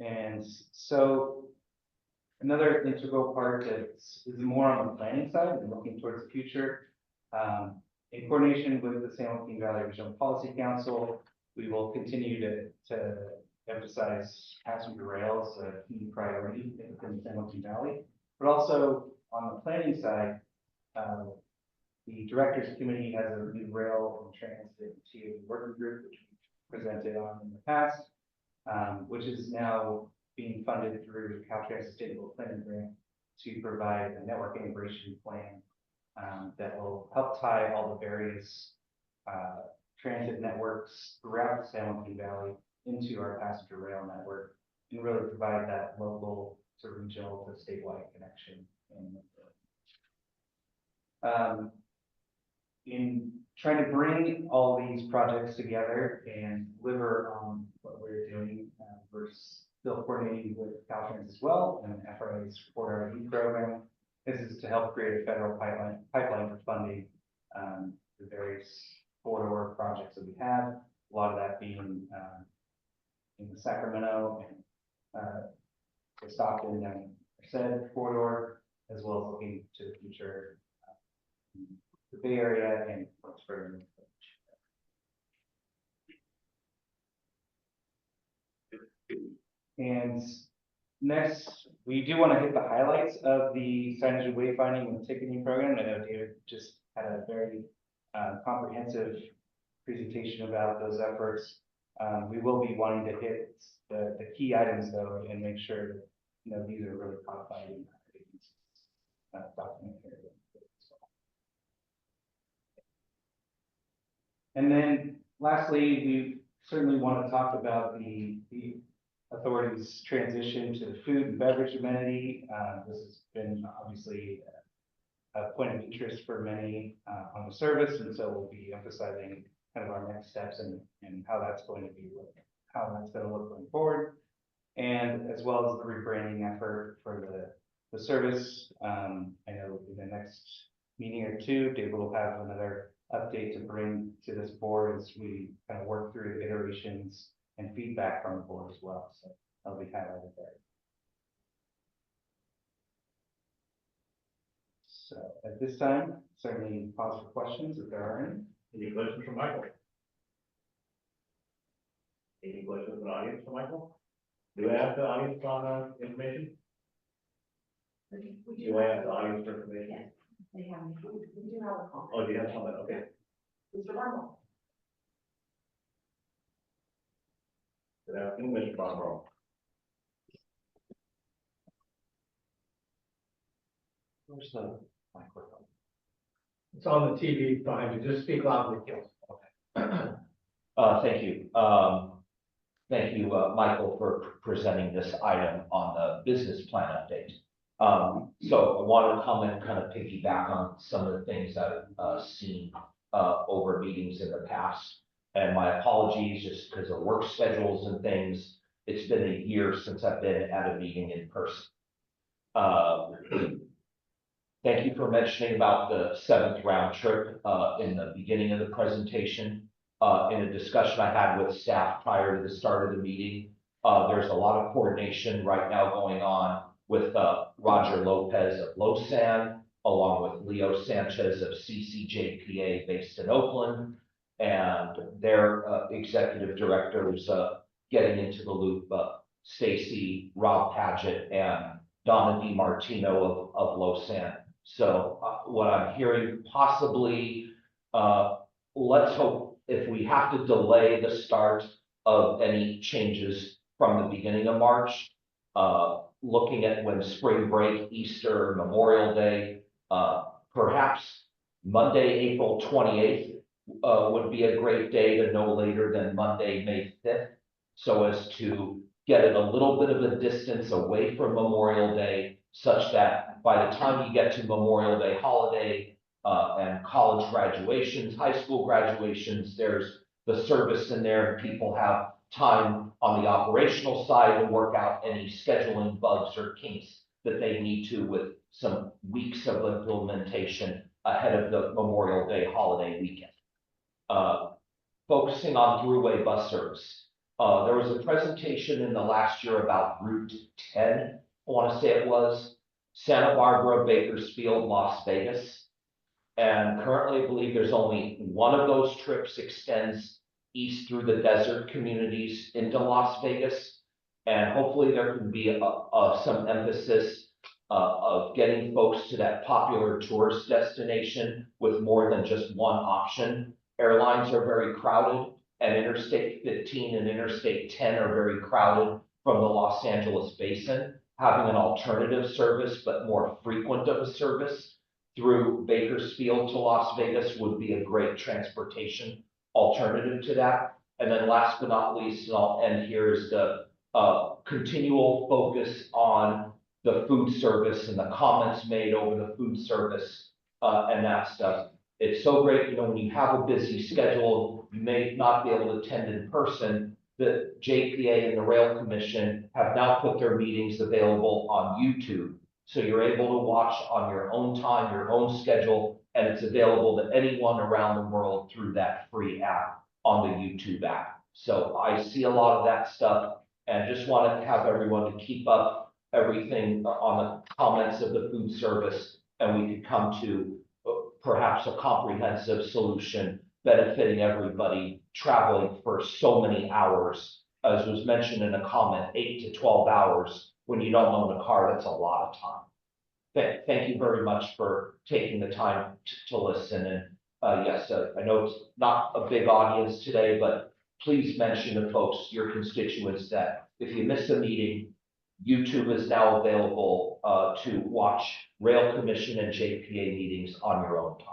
Speaker 13: And so another integral part that is more on the planning side and looking towards the future, in coordination with the San Joaquin Valley Regional Policy Council, we will continue to emphasize passenger rail as a key priority within the San Joaquin Valley, but also on the planning side, the Directors Committee has a new rail and transit working group, which we presented on in the past, which is now being funded through Caltrans Sustainable Planning Grant to provide a network integration plan that will help tie all the various transit networks throughout the San Joaquin Valley into our passenger rail network, and really provide that local to regional to statewide connection. In trying to bring all these projects together and deliver on what we're doing, we're still coordinating with Caltrans as well and FRA's Support RD program. This is to help create a federal pipeline for funding the various corridor projects that we have. A lot of that being in the Sacramento and the Stockton and Merced corridor, as well as looking to the future, the Bay Area and Spring. And next, we do want to hit the highlights of the signage and wayfinding and ticketing program. I know David just had a very comprehensive presentation about those efforts. We will be wanting to hit the key items though, and make sure that, you know, these are really codified in document here. And then lastly, we certainly want to talk about the authority's transition to the food and beverage amenity. This has been obviously a point of interest for many on the service, and so we'll be emphasizing kind of our next steps and how that's going to look going forward, and as well as the rebranding effort for the service. I know in the next meeting or two, David will have another update to bring to this board as we kind of work through the iterations and feedback from the board as well. So that'll be highlighted there. So at this time, certainly pause for questions if there are any.
Speaker 8: Any questions from Michael? Any questions from the audience for Michael? Do I have the audience on information? Do I have the audience for information?
Speaker 3: Yes, they have, we do have a comment.
Speaker 8: Oh, do you have comment? Okay.
Speaker 3: Mr. Marble.
Speaker 8: Good afternoon, Mr. Bonbro.
Speaker 13: Where's the microphone?
Speaker 5: It's on the TV behind you. Just speak loudly.
Speaker 14: Thank you. Thank you, Michael, for presenting this item on the business plan update. So I wanted to comment, kind of piggyback on some of the things I've seen over meetings in the past. And my apologies, just because of work schedules and things, it's been a year since I've been at a meeting in person. Thank you for mentioning about the 7th round trip in the beginning of the presentation. In a discussion I had with staff prior to the start of the meeting, there's a lot of coordination right now going on with Roger Lopez of LoSan, along with Leo Sanchez of SJJPA based in Oakland, and their executive directors getting into the loop, Stacy, Rob Padgett, and Donna DiMartino of LoSan. So what I'm hearing, possibly, let's hope if we have to delay the start of any changes from the beginning of March, looking at when spring break, Easter, Memorial Day, perhaps Monday, April 28th would be a great day, to no later than Monday, May 5th, so as to get it a little bit of a distance away from Memorial Day, such that by the time you get to Memorial Day holiday and college graduations, high school graduations, there's the service in there, and people have time on the operational side to work out any scheduling bugs or kinks that they need to, with some weeks of implementation ahead of the Memorial Day holiday weekend. Focusing on throughway bus service. There was a presentation in the last year about Route 10, I want to say it was, Santa Barbara, Bakersfield, Las Vegas. And currently, I believe there's only one of those trips extends east through the desert communities into Las Vegas. And hopefully there can be some emphasis of getting folks to that popular tourist destination with more than just one option. Airlines are very crowded, and Interstate 15 and Interstate 10 are very crowded from the Los Angeles basin. Having an alternative service, but more frequent of a service through Bakersfield to Las Vegas would be a great transportation alternative to that. And then last but not least, and I'll end here, is the continual focus on the food service and the comments made over the food service and that stuff. It's so great, you know, when you have a busy schedule, you may not be able to attend in person. The JPA and the Rail Commission have now put their meetings available on YouTube. So you're able to watch on your own time, your own schedule, and it's available to anyone around the world through that free app on the YouTube app. So I see a lot of that stuff, and just wanted to have everyone to keep up everything on the comments of the food service, and we could come to perhaps a comprehensive solution benefiting everybody traveling for so many hours. As was mentioned in a comment, 8 to 12 hours when you don't own a car, that's a lot of time. Thank you very much for taking the time to listen. And yes, I know it's not a big audience today, but please mention to folks, your constituents, that if you miss a meeting, YouTube is now available to watch Rail Commission and JPA meetings on your own time.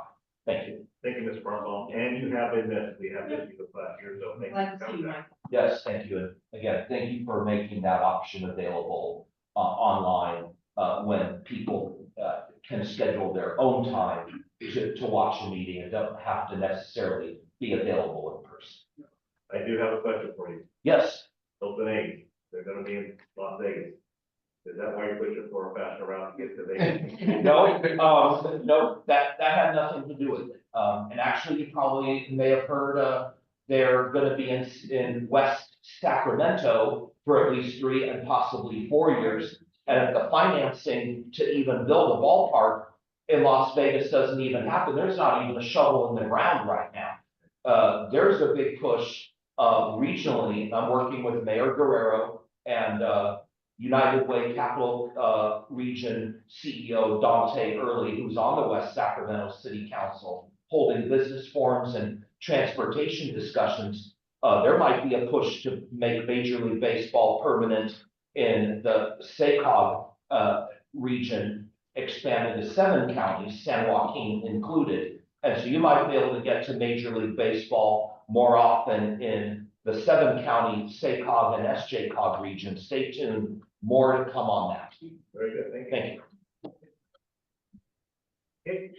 Speaker 14: Thank you.
Speaker 8: Thank you, Mr. Barnwell. And you have been missed. We have missed you for last year, so thank you for coming back.
Speaker 14: Yes, thank you. And again, thank you for making that option available online when people can schedule their own time to watch a meeting and don't have to necessarily be available in person.
Speaker 8: I do have a question for you.
Speaker 14: Yes.
Speaker 8: Open 8, they're gonna be in Las Vegas. Is that why you're pushing for a faster route to get to Vegas?
Speaker 14: No, that had nothing to do with it. And actually, you probably may have heard they're gonna be in West Sacramento for at least 3 and possibly 4 years. And if the financing to even build a ballpark in Las Vegas doesn't even happen, there's not even a shovel in the ground right now. There's a big push regionally. I'm working with Mayor Guerrero and United Way Capital Region CEO Dante Early, who's on the West Sacramento City Council, holding business forums and transportation discussions. There might be a push to make Major League Baseball permanent in the SACOG region, expanded to 7 counties, San Joaquin included. And so you might be able to get to Major League Baseball more often in the 7-county SACOG and SJCOG region. Stay tuned, more to come on that.
Speaker 8: Very good, thank you.
Speaker 14: Thank you.
Speaker 8: Okay,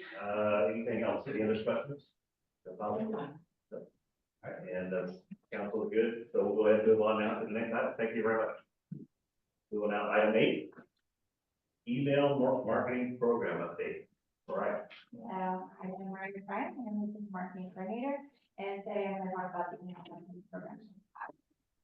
Speaker 8: anything else? Any other questions? All right, and council is good, so we'll go ahead and move on now to the next item. Thank you very much. Moving on, item 8, email marketing program update. All right.
Speaker 15: I'm Mariah Bryant, I'm the marketing coordinator, and today I'm going to talk about the email marketing program.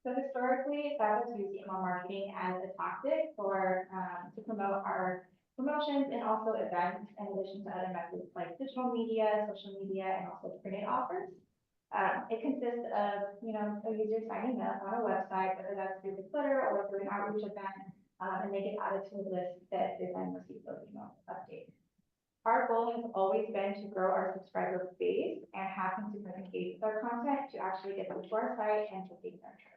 Speaker 15: So historically, staff has used email marketing as a tactic for to promote our promotions and also events, in addition to other methods like digital media, social media, and also printed offers. It consists of, a user signing up on a website, whether that's through the Twitter or through an outreach event, and they get added to a list that they then receive those email updates. Our goal has always been to grow our subscriber base and have consumers engage with our content to actually get them to our site and to take their trip.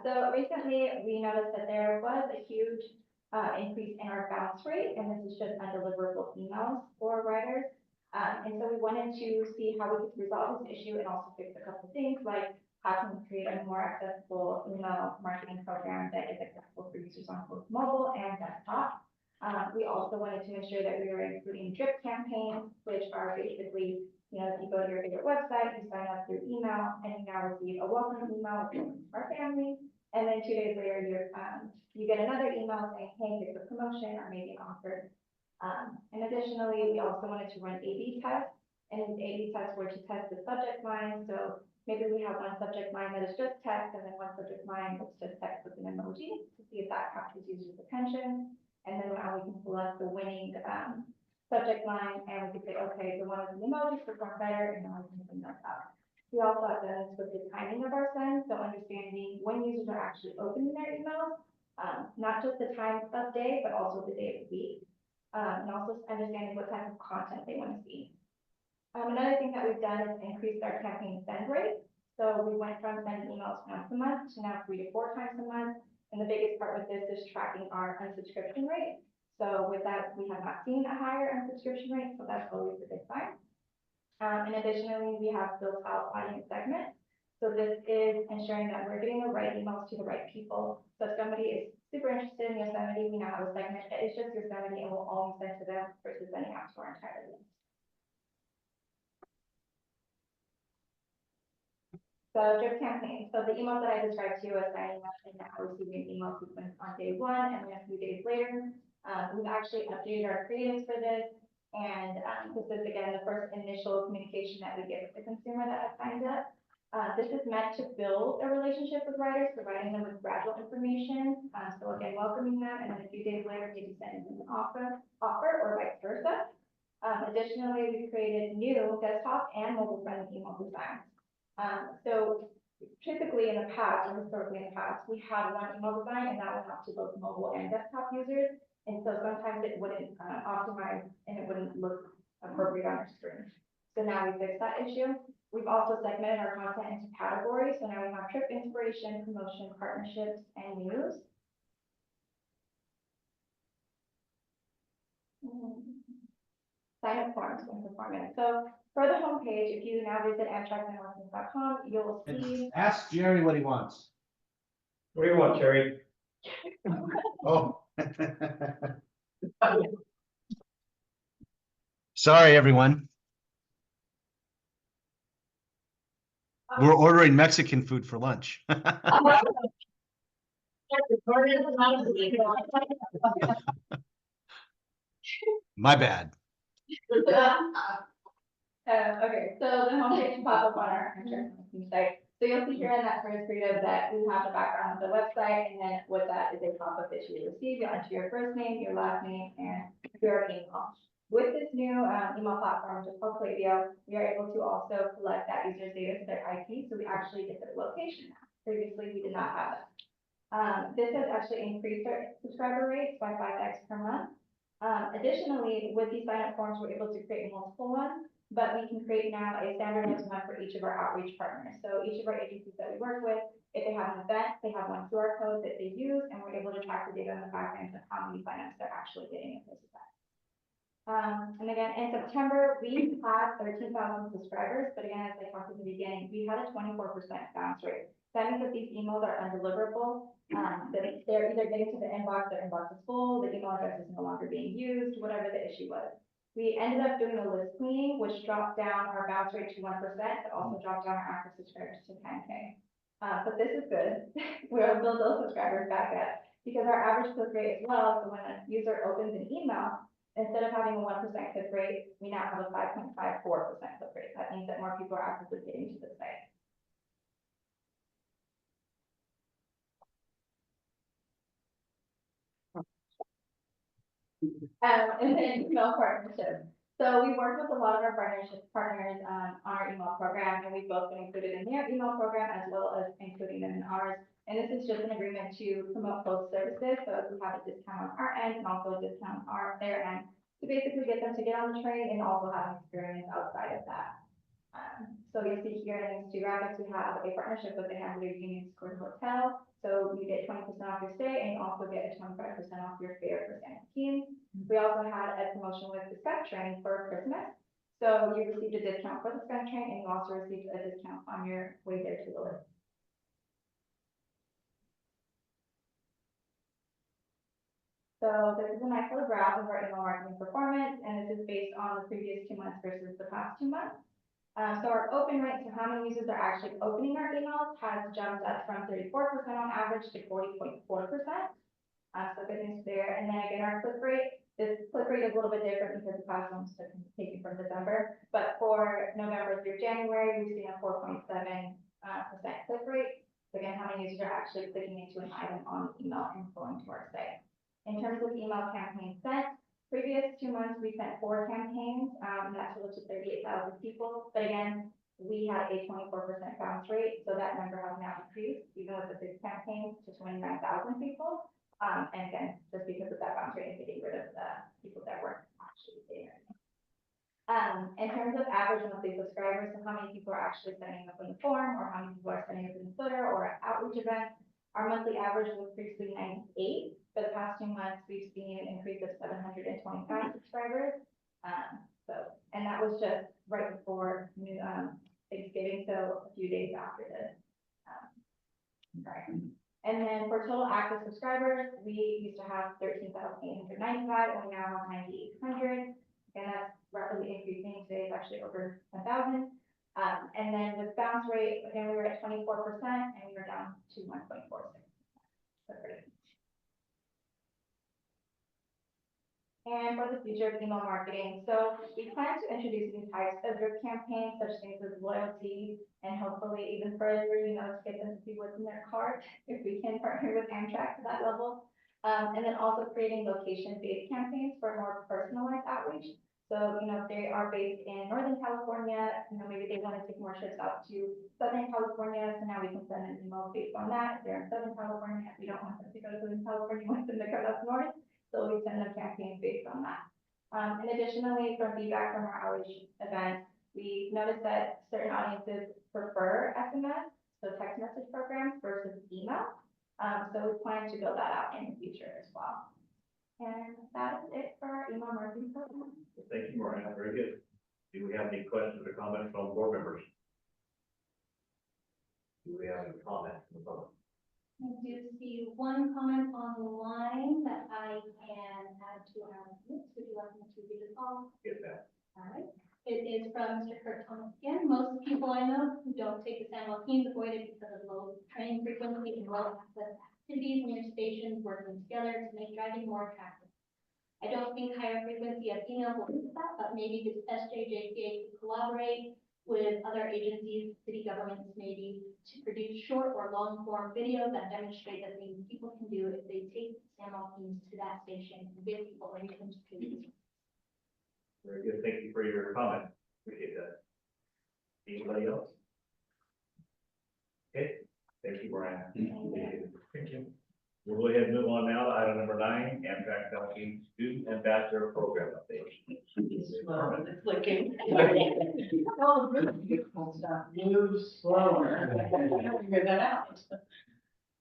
Speaker 15: So recently we noticed that there was a huge increase in our bounce rate, and this is just undeliverable emails for writers. And so we wanted to see how we could resolve this issue and also fix a couple of things, like how can we create a more accessible email marketing program that is accessible for users on both mobile and desktop. We also wanted to ensure that we were including drip campaigns, which are basically, if you go to your favorite website, you sign up through email, and you now receive a welcome email from our family. And then 2 days later, you get another email saying, hey, here's a promotion or maybe an offer. And additionally, we also wanted to run A/B tests, and these A/B tests were to test the subject line. So maybe we have one subject line that is just text, and then one subject line that's just text with an emoji to see if that captures users' attention. And then now we can select the winning subject line, and we can say, okay, the one with the emojis performed better, and now we can send that out. We also have done this with the timing of our send, so understanding when users are actually opening their emails, not just the time of day, but also the day of the week. And also understanding what type of content they want to see. Another thing that we've done is increased our campaign send rate. So we went from sending emails once a month to now 3 to 4 times a month. And the biggest part with this is tracking our unsubscription rate. So with that, we have not seen a higher unsubscription rate, so that's always a good sign. And additionally, we have built out audience segments. So this is ensuring that we're getting the right emails to the right people. So if somebody is super interested in Yosemite, we now have a segment that is just Yosemite and will only send to them versus sending out to our entire list. So drip campaign. So the email that I described to you as signing up and now receiving an email sequence on day 1 and then a few days later. We've actually updated our creatives for this. And this is, again, the first initial communication that we get with the consumer that has signed up. This is meant to build a relationship with riders, providing them with gradual information. So again, welcoming them, and then a few days later, maybe sending them an offer or vice versa. Additionally, we created new desktop and mobile-friendly email designs. So typically in the past, or historically in the past, we had one email design, and that went out to both mobile and desktop users. And so sometimes it wouldn't optimize, and it wouldn't look appropriate on your screen. So now we fixed that issue. We've also segmented our content into categories. So now we have trip inspiration, promotion, partnerships, and news. Sign up forms and performance. So for the homepage, if you now visit amtrakandworkings.com, you'll see.
Speaker 9: Ask Jerry what he wants.
Speaker 5: What do you want, Terry?
Speaker 9: Oh. Sorry, everyone. We're ordering Mexican food for lunch. My bad.
Speaker 15: Okay, so the homepage pop up on our site. So you'll see here in that first video that we have the background of the website, and then with that is a pop-up that you will receive. You'll enter your first name, your last name, and your email. With this new email platform, just called Klaviyo, we are able to also collect that user's data, their IP, so we actually get their location now. Previously, we did not have that. This has actually increased our subscriber rates by 5x per month. Additionally, with these sign-up forms, we're able to create multiple ones, but we can create now a standardized one for each of our outreach partners. So each of our agencies that we work with, if they have an event, they have one QR code that they use, and we're able to track the data on the back end of how many sign-ups they're actually getting at this event. And again, in September, we had 13,000 subscribers, but again, as I talked at the beginning, we had a 24% bounce rate. That means that these emails are undeliverable, that they're either getting to the inbox, their inbox is full, the email address is no longer being used, whatever the issue was. We ended up doing a list cleaning, which dropped down our bounce rate to 1%, but also dropped down our active subscribers to 10K. But this is good. We'll build those subscribers back up because our average click rate as well. So when a user opens an email, instead of having a 1% click rate, we now have a 5.54% click rate. That means that more people are actively getting to the site. And then email partnerships. So we work with a lot of our partners on our email program, and we've both been included in their email program as well as including them in ours. And this is just an agreement to promote both services. So if we have a discount on our end and also a discount on their end, to basically get them to get on the train and also have an experience outside of that. So you'll see here in these two graphics, we have a partnership with the Hamburger Union Square Hotel. So you get 20% off your stay, and you also get a 25% off your fare for Santa Team. We also had a promotion with the Skunk Train for Christmas. So you received a discount for the Skunk Train, and you also received a discount on your way there to the list. So this is a nice little graph of our email marketing performance, and this is based on the previous 2 months versus the past 2 months. So our open rate, so how many users are actually opening our emails, has jumped up from 34% on average to 40.4%. So good news there. And then again, our click rate, this click rate is a little bit different because the past one's taken from December. But for November through January, we've seen a 4.7% click rate. So again, how many users are actually clicking into an item on the email and going to our site. In terms of email campaigns sent, previous 2 months, we sent 4 campaigns, and that totaled to 38,000 people. But again, we had a 24% bounce rate, so that number has now increased, even with the 6 campaigns, to 29,000 people. And again, just because of that bounce rate and getting rid of the people that weren't actually there. In terms of average monthly subscribers, so how many people are actually signing up in the form, or how many people are signing up in the footer or at outreach events, our monthly average was previously 98. For the past 2 months, we've seen an increase of 725 subscribers. And that was just right before Thanksgiving, so a few days after this. And then for total active subscribers, we used to have 13,895, and we now have 9,800. And that's rapidly increasing. Today it's actually over 10,000. And then with bounce rate, again, we were at 24%, and we were down to 1.46. So pretty. and for the future of email marketing. So we plan to introduce new types of drip campaigns, such things as loyalty, and hopefully even further, to get them to see what's in their cart, if we can partner with Amtrak to that level. And then also creating location-based campaigns for more personalized outreach. So, if they are based in Northern California, maybe they want to take more trips out to Southern California, so now we can send an email based on that. If they're in Southern California, we don't want them to go to Southern California, we want them to come up north, so we send them campaigns based on that. And additionally, from feedback from our outreach events, we noticed that certain audiences prefer SMS, so text message programs versus email. So we plan to build that out in the future as well. And that is it for our email marketing program.
Speaker 8: Thank you, Mariah. Very good. Do we have any questions or comments from board members? Do we have any comments from the public?
Speaker 6: I do see one comment on the line that I can add to our minutes. Would you like me to read it all?
Speaker 8: Get that.
Speaker 6: All right. It is from Mr. Kurt Thomas again. Most people I know who don't take the San Joaquin avoid it because of low train frequency and low access activities near stations working together to make driving more attractive. I don't think higher frequency of emails will fix that, but maybe the SJJPA could collaborate with other agencies, city governments maybe, to produce short or long form videos that demonstrate the things people can do if they take San Joaquin to that station and give people reasons to use.
Speaker 8: Very good. Thank you for your comment. Appreciate that. Anybody else? Okay. Thank you, Brian. Thank you. We'll go ahead and move on now to item number 9, Amtrak Joaquin Student Ambassador Program Update.
Speaker 3: It's clicking. All the good beautiful stuff moves slower. Figure that out.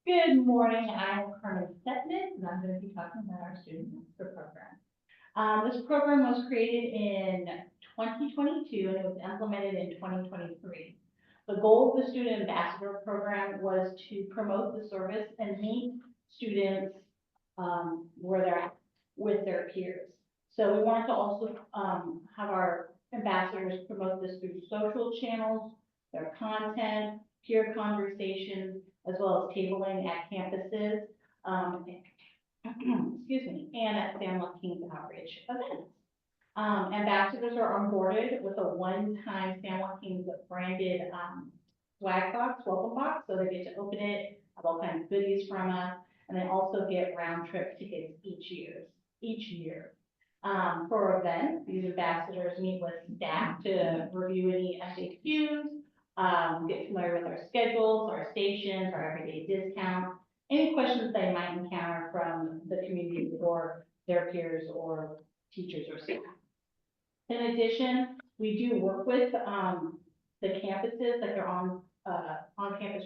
Speaker 16: Good morning, I'm Carmen Setman, and I'm going to be talking about our student ambassador program. This program was created in 2022 and it was implemented in 2023. The goal of the student ambassador program was to promote the service and meet students where they're at with their peers. So we wanted to also have our ambassadors promote this through social channels, their content, peer conversations, as well as tabling at campuses, excuse me, and at San Joaquin's outreach events. Ambassadors are onboarded with a one-time San Joaquin's branded swag box, welcome box, so they get to open it, have all kinds of goodies from us, and they also get round trip tickets each year. For events, these ambassadors meet with staff to review any FAQs, get familiar with our schedules, our stations, our everyday discounts, any questions they might encounter from the community or their peers or teachers or staff. In addition, we do work with the campuses, like their on-campus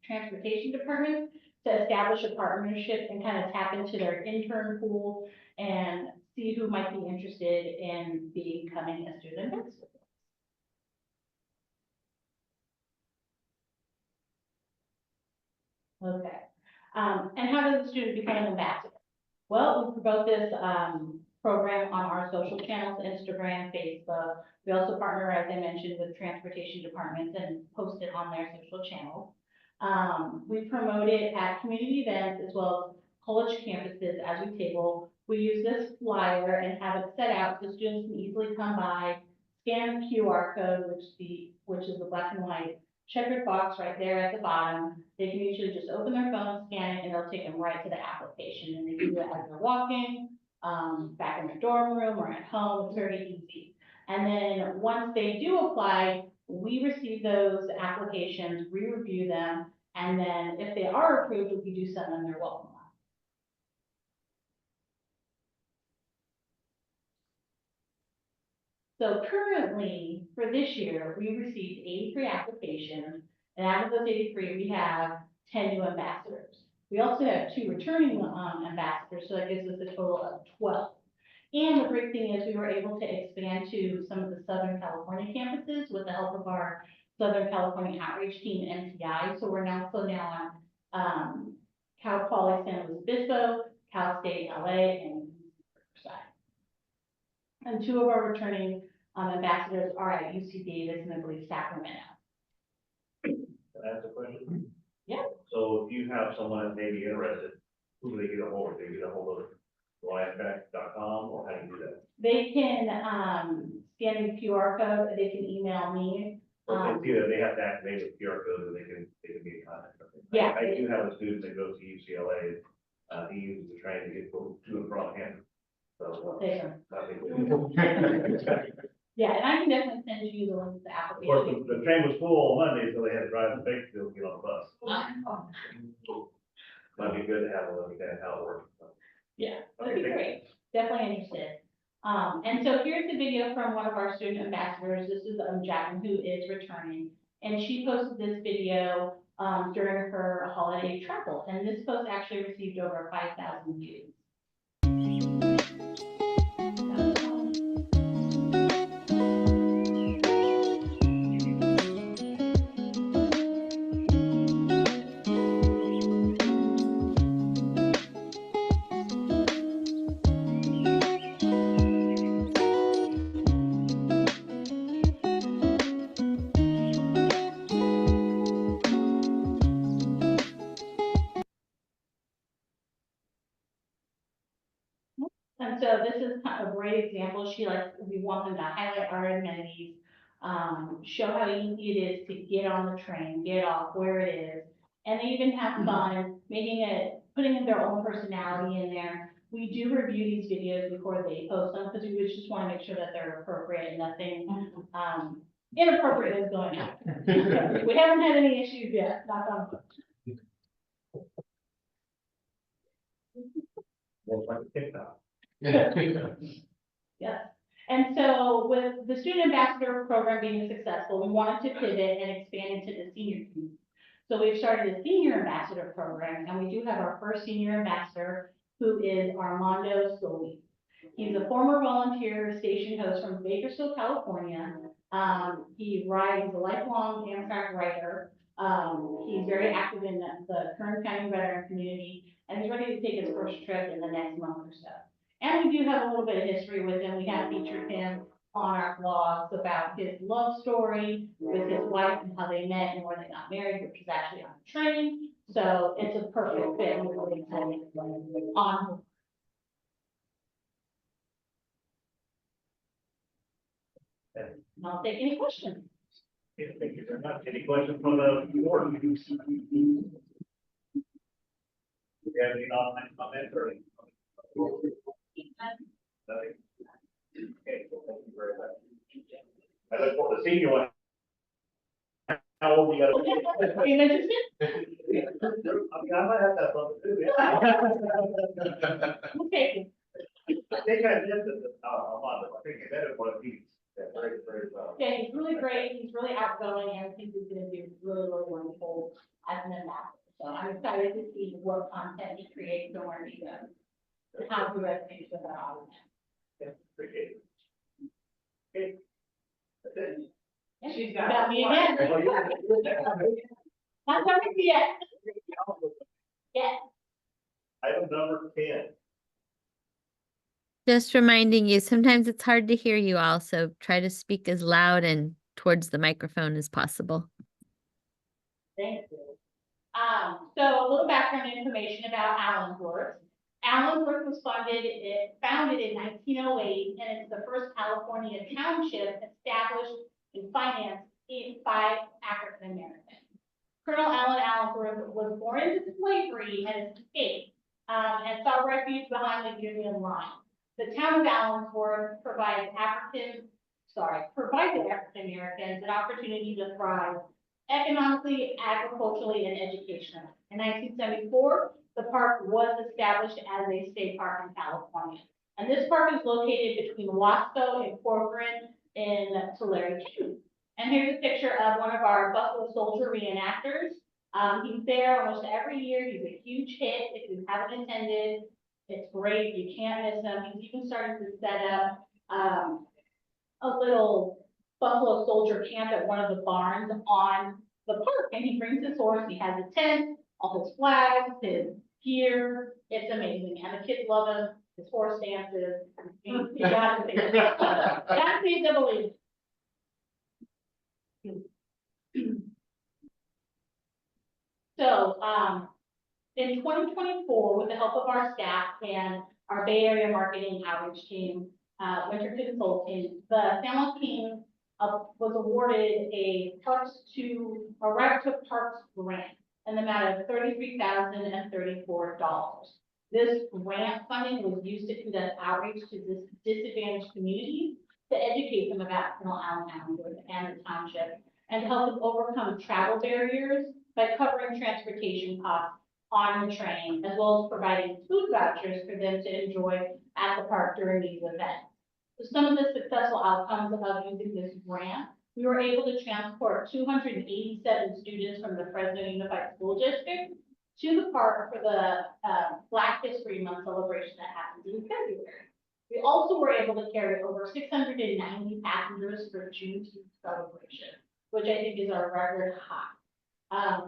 Speaker 16: transportation departments, to establish a partnership and kind of tap into their intern pool and see who might be interested in becoming a student ambassador. Okay. And how does a student become an ambassador? Well, we promote this program on our social channels, Instagram, Facebook. We also partner, as I mentioned, with transportation departments and post it on their social channels. We promote it at community events as well as college campuses as we table. We use this flyer and have it set out so students can easily come by, scan the QR code, which is the black and white checkered box right there at the bottom. They can usually just open their phone, scan it, and it'll take them right to the application. And they can do it as they're walking, back in their dorm room or at home. It's very easy. And then once they do apply, we receive those applications, we review them, and then if they are approved, we do send them their welcome letter. So currently, for this year, we received 83 applications, and out of those 83, we have 10 new ambassadors. We also have 2 returning ambassadors, so that gives us a total of 12. And the great thing is we were able to expand to some of the Southern California campuses with the help of our Southern California outreach team, NTI. So we're now on Cal Poly San Luis Obispo, Cal State LA, and Riverside. And 2 of our returning ambassadors are at UC Davis and I believe Sacramento.
Speaker 8: Can I ask a question?
Speaker 16: Yeah.
Speaker 8: So if you have someone that may be interested, who do they get a hold of? They get a hold of Amtrak.com, or how do you do that?
Speaker 16: They can, scan the QR code, or they can email me.
Speaker 8: It's either they have to activate the QR code or they can be in contact.
Speaker 16: Yeah.
Speaker 8: I do have a student that goes to UCLA, he uses the train to get to and from Hampton. So,
Speaker 16: There.
Speaker 8: I think.
Speaker 16: Yeah, and I can definitely send you the link to the
Speaker 8: Of course,
Speaker 16: application.
Speaker 8: the train was full on Monday, so they had to drive to Bakersfield to get on the bus. Might be good to have a look at how it works.
Speaker 16: Yeah, that'd be great. Definitely interested. And so here's the video from one of our student ambassadors. This is Jacqueline, who is returning. And she posted this video during her holiday travel. And this post actually received over 5,000 views. And so this is kind of a great example. We want them to highlight our amenities, show how easy it is to get on the train, get off, where it is. And they even have fun putting in their own personality in there. We do review these videos before they post them, because we just want to make sure that they're appropriate and nothing, inappropriate is going on. We haven't had any issues yet, knock on wood.
Speaker 8: Well, like TikTok.
Speaker 16: Yes. And so with the student ambassador program being successful, we wanted to pivot and expand into the senior community. So we've started a senior ambassador program, and we do have our first senior ambassador, who is Armando Soli. He's a former volunteer station host from Bakersfield, California. He's a lifelong Amtrak writer. He's very active in the Kern County veteran community, and he's ready to take his first trip in the next month or so. And we do have a little bit of history with him. We have featured him on our blogs about his love story with his wife and how they met and where they got married, which is actually on the train. So it's a perfect fit. We're really excited on. I'll take any questions.
Speaker 8: Thank you very much. Any questions from the board? Do you have any comments or? Nothing? Okay, well, thank you very much. I look forward to seeing you on. How old you got?
Speaker 16: Are you interested?
Speaker 8: I mean, I might have that something to do.
Speaker 16: Okay.
Speaker 8: I think I missed it, a lot, but I think that is what he's, very, very well.
Speaker 16: Yeah, he's really great. He's really outgoing, and I think he's going to be really, really wonderful as an ambassador. So I'm excited to see what content he creates and where he goes, and how he resonates with our audience.
Speaker 8: Yeah, appreciate it. Okay. That's it.
Speaker 16: Yeah, she's got me again. Not coming yet. Yes.
Speaker 8: Item number 10.
Speaker 4: Just reminding you, sometimes it's hard to hear you all, so try to speak as loud and towards the microphone as possible.
Speaker 16: Thank you. So a little background information about Allensworth. Allensworth was founded in 1908, and it's the first California township established and financed by African Americans. Colonel Allen Allensworth was born into slavery and escaped, and sought refuge behind the Union line. The town of Allensworth provided African Americans an opportunity to thrive economically, agriculturally, and educationally. In 1974, the park was established as a state park in California. And this park is located between Wasco and Corcoran in Tulare County. And here's a picture of one of our Buffalo Soldier reenactors. He's there almost every year. He's a huge hit. If you haven't attended, it's great. You can't miss him. He's even started to set up a little Buffalo Soldier camp at one of the barns on the park. And he brings his horse. He has a tent, all his flags, his gear. It's amazing. And the kids love him. His horse dances. You got to see it. That's easy to believe. So, in 2024, with the help of our staff and
Speaker 6: our Bay Area marketing outreach team, Winter Consulting, the San Joaquin was awarded a Route to Parks grant in the amount of $33,034. This grant funding was used to conduct outreach to this disadvantaged communities to educate them about Colonel Allen Allensworth and the township, and to help them overcome travel barriers by covering transportation costs on the train, as well as providing food vouchers for them to enjoy at the park during these events. So some of the successful outcomes of using this grant, we were able to transport 287 students from the Fresno Unified School District to the park for the Black History Month celebration that happens in February. We also were able to carry over 690 passengers for Juneteenth celebration, which I think is our record high.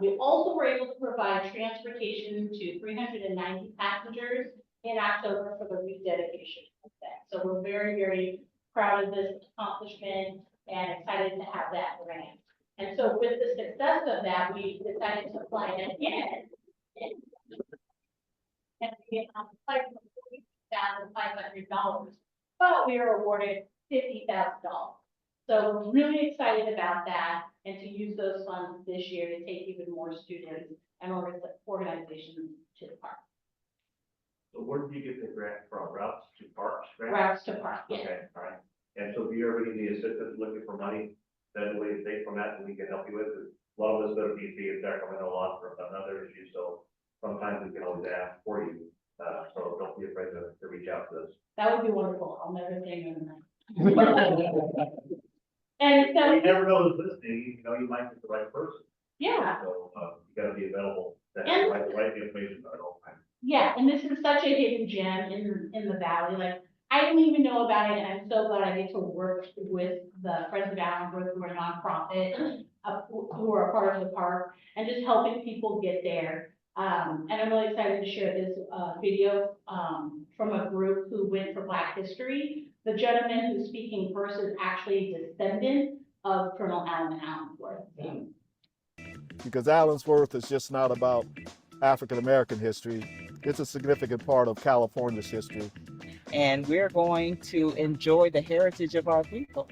Speaker 6: We also were able to provide transportation to 390 passengers in October for the rededication of that. So we're very, very proud of this accomplishment and excited to have that grant. And so with the success of that, we decided to apply it again. And we applied for $40,500, but we were awarded $50,000. So we're really excited about that and to use those funds this year to take even more students and organizations to the park.
Speaker 8: So where did you get the grant from? Routes to Parks? Grant?
Speaker 6: Routes to Park, yes.
Speaker 8: Okay, all right. And so if you ever need the assistance looking for money, then we take from that and we can help you with it. A lot of us go to DC and Sacramento a lot for another issue, so sometimes we can always ask for you. So don't be afraid to reach out to us.
Speaker 6: That would be wonderful. I'll never say no to that. And so,
Speaker 8: You never know who's listening, you know, you might get the right person.
Speaker 6: yeah.
Speaker 8: So, you gotta be available, to
Speaker 6: And-
Speaker 8: have the right information at all times.
Speaker 6: Yeah, and this is such a hidden gem in the valley. Like, I didn't even know about it, and I'm so glad I get to work with the Friends of Allensworth, who are a nonprofit, who are a part of the park, and just helping people get there. And I'm really excited to share this video from a group who went for Black History. The gentleman who's speaking first is actually a descendant of Colonel Allen Allensworth.
Speaker 17: Because Allensworth is just not about African-American history. It's a significant part of California's history.
Speaker 10: And we're going to enjoy the heritage of our people.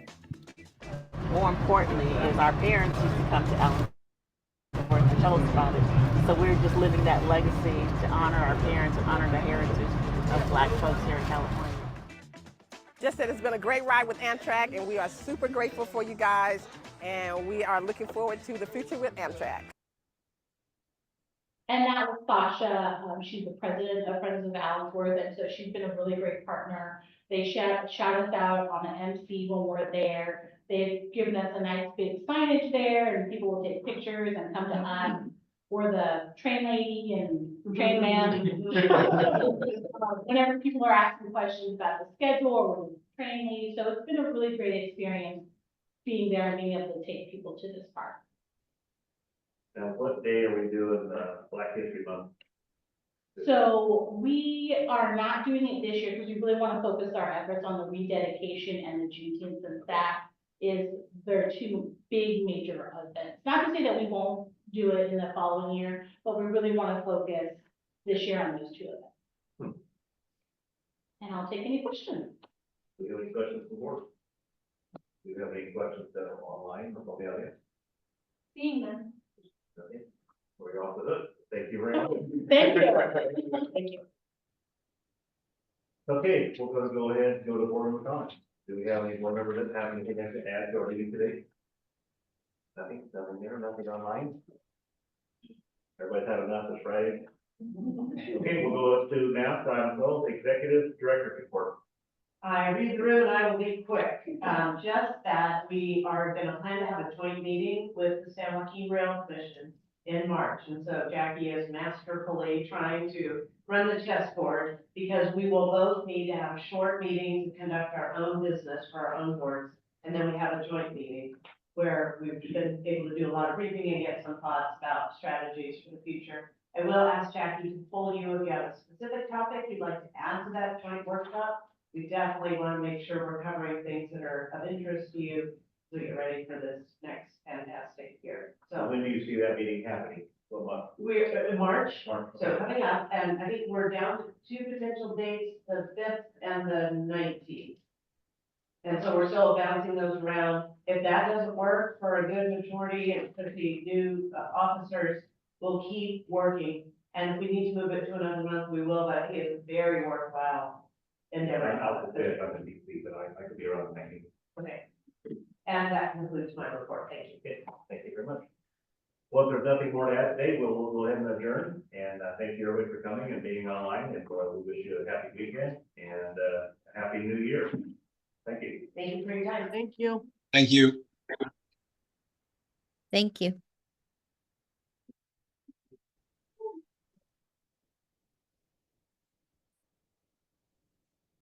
Speaker 10: More importantly, is our parents used to come to Allensworth to tell us about it. So we're just living that legacy to honor our parents and honor the heritage of Black folks here in California.
Speaker 18: Just that it's been a great ride with Amtrak, and we are super grateful for you guys, and we are looking forward to the future with Amtrak.
Speaker 6: And that was Sasha. She's the president of Friends of Allensworth, and so she's been a really great partner. They shout us out on the MC when we're there. They've given us a nice big signage there, and people will take pictures and come to us. We're the train lady and train man. Whenever people are asking questions about the schedule, or the train lady. So it's been a really great experience being there and being able to take people to this park.
Speaker 8: Now, what day are we doing, Black History Month?
Speaker 6: So we are not doing it this year because we really want to focus our efforts on the rededication and the Juneteenth, since that is their two big major events. Not to say that we won't do it in the following year, but we really want to focus this year on those two events. And I'll take any questions.
Speaker 8: Do you have any questions from the board? Do you have any questions that are online or from the audience?
Speaker 6: Seeing them.
Speaker 8: Okay, we're off the hook. Thank you very much.
Speaker 6: Thank you. Thank you.
Speaker 8: Okay, we're gonna go ahead and go to board member comments. Do we have any board members that have anything to add to our meeting today? Nothing there, nothing online? Everybody's had enough this Friday? Okay, we'll go up to now, item 12, executive director report.
Speaker 3: I read through and I will be quick. Just that we are gonna plan to have a joint meeting with the San Joaquin Rail Commission in March. And so Jackie is masterfully trying to run the chessboard, because we will both need to have short meetings, conduct our own business for our own boards. And then we have a joint meeting where we've been able to do a lot of briefing and get some thoughts about strategies for the future. I will ask Jackie to pull you if you have a specific topic you'd like to add to that joint workshop. We definitely want to make sure we're covering things that are of interest to you, so you're ready for this next fantastic year. So
Speaker 8: When do you see that meeting happening?
Speaker 3: We're in March, so coming up, and I think we're down to 2 potential dates, the 5th and the 19th. And so we're still bouncing those around. If that doesn't work for a good majority of the new officers, we'll keep working. And if we need to move it to another month, we will, but I think it's very worthwhile.
Speaker 8: I'll say if I could be, but I could be around 19.
Speaker 3: Okay. And that concludes my report. Thank you.
Speaker 8: Okay, thank you very much. Well, if there's nothing more to add today, we'll go ahead and adjourn. And thank you everybody for coming and being online. And we wish you a happy weekend and a happy new year. Thank you.
Speaker 3: Thank you for your time.
Speaker 18: Thank you.
Speaker 9: Thank you.
Speaker 4: Thank you.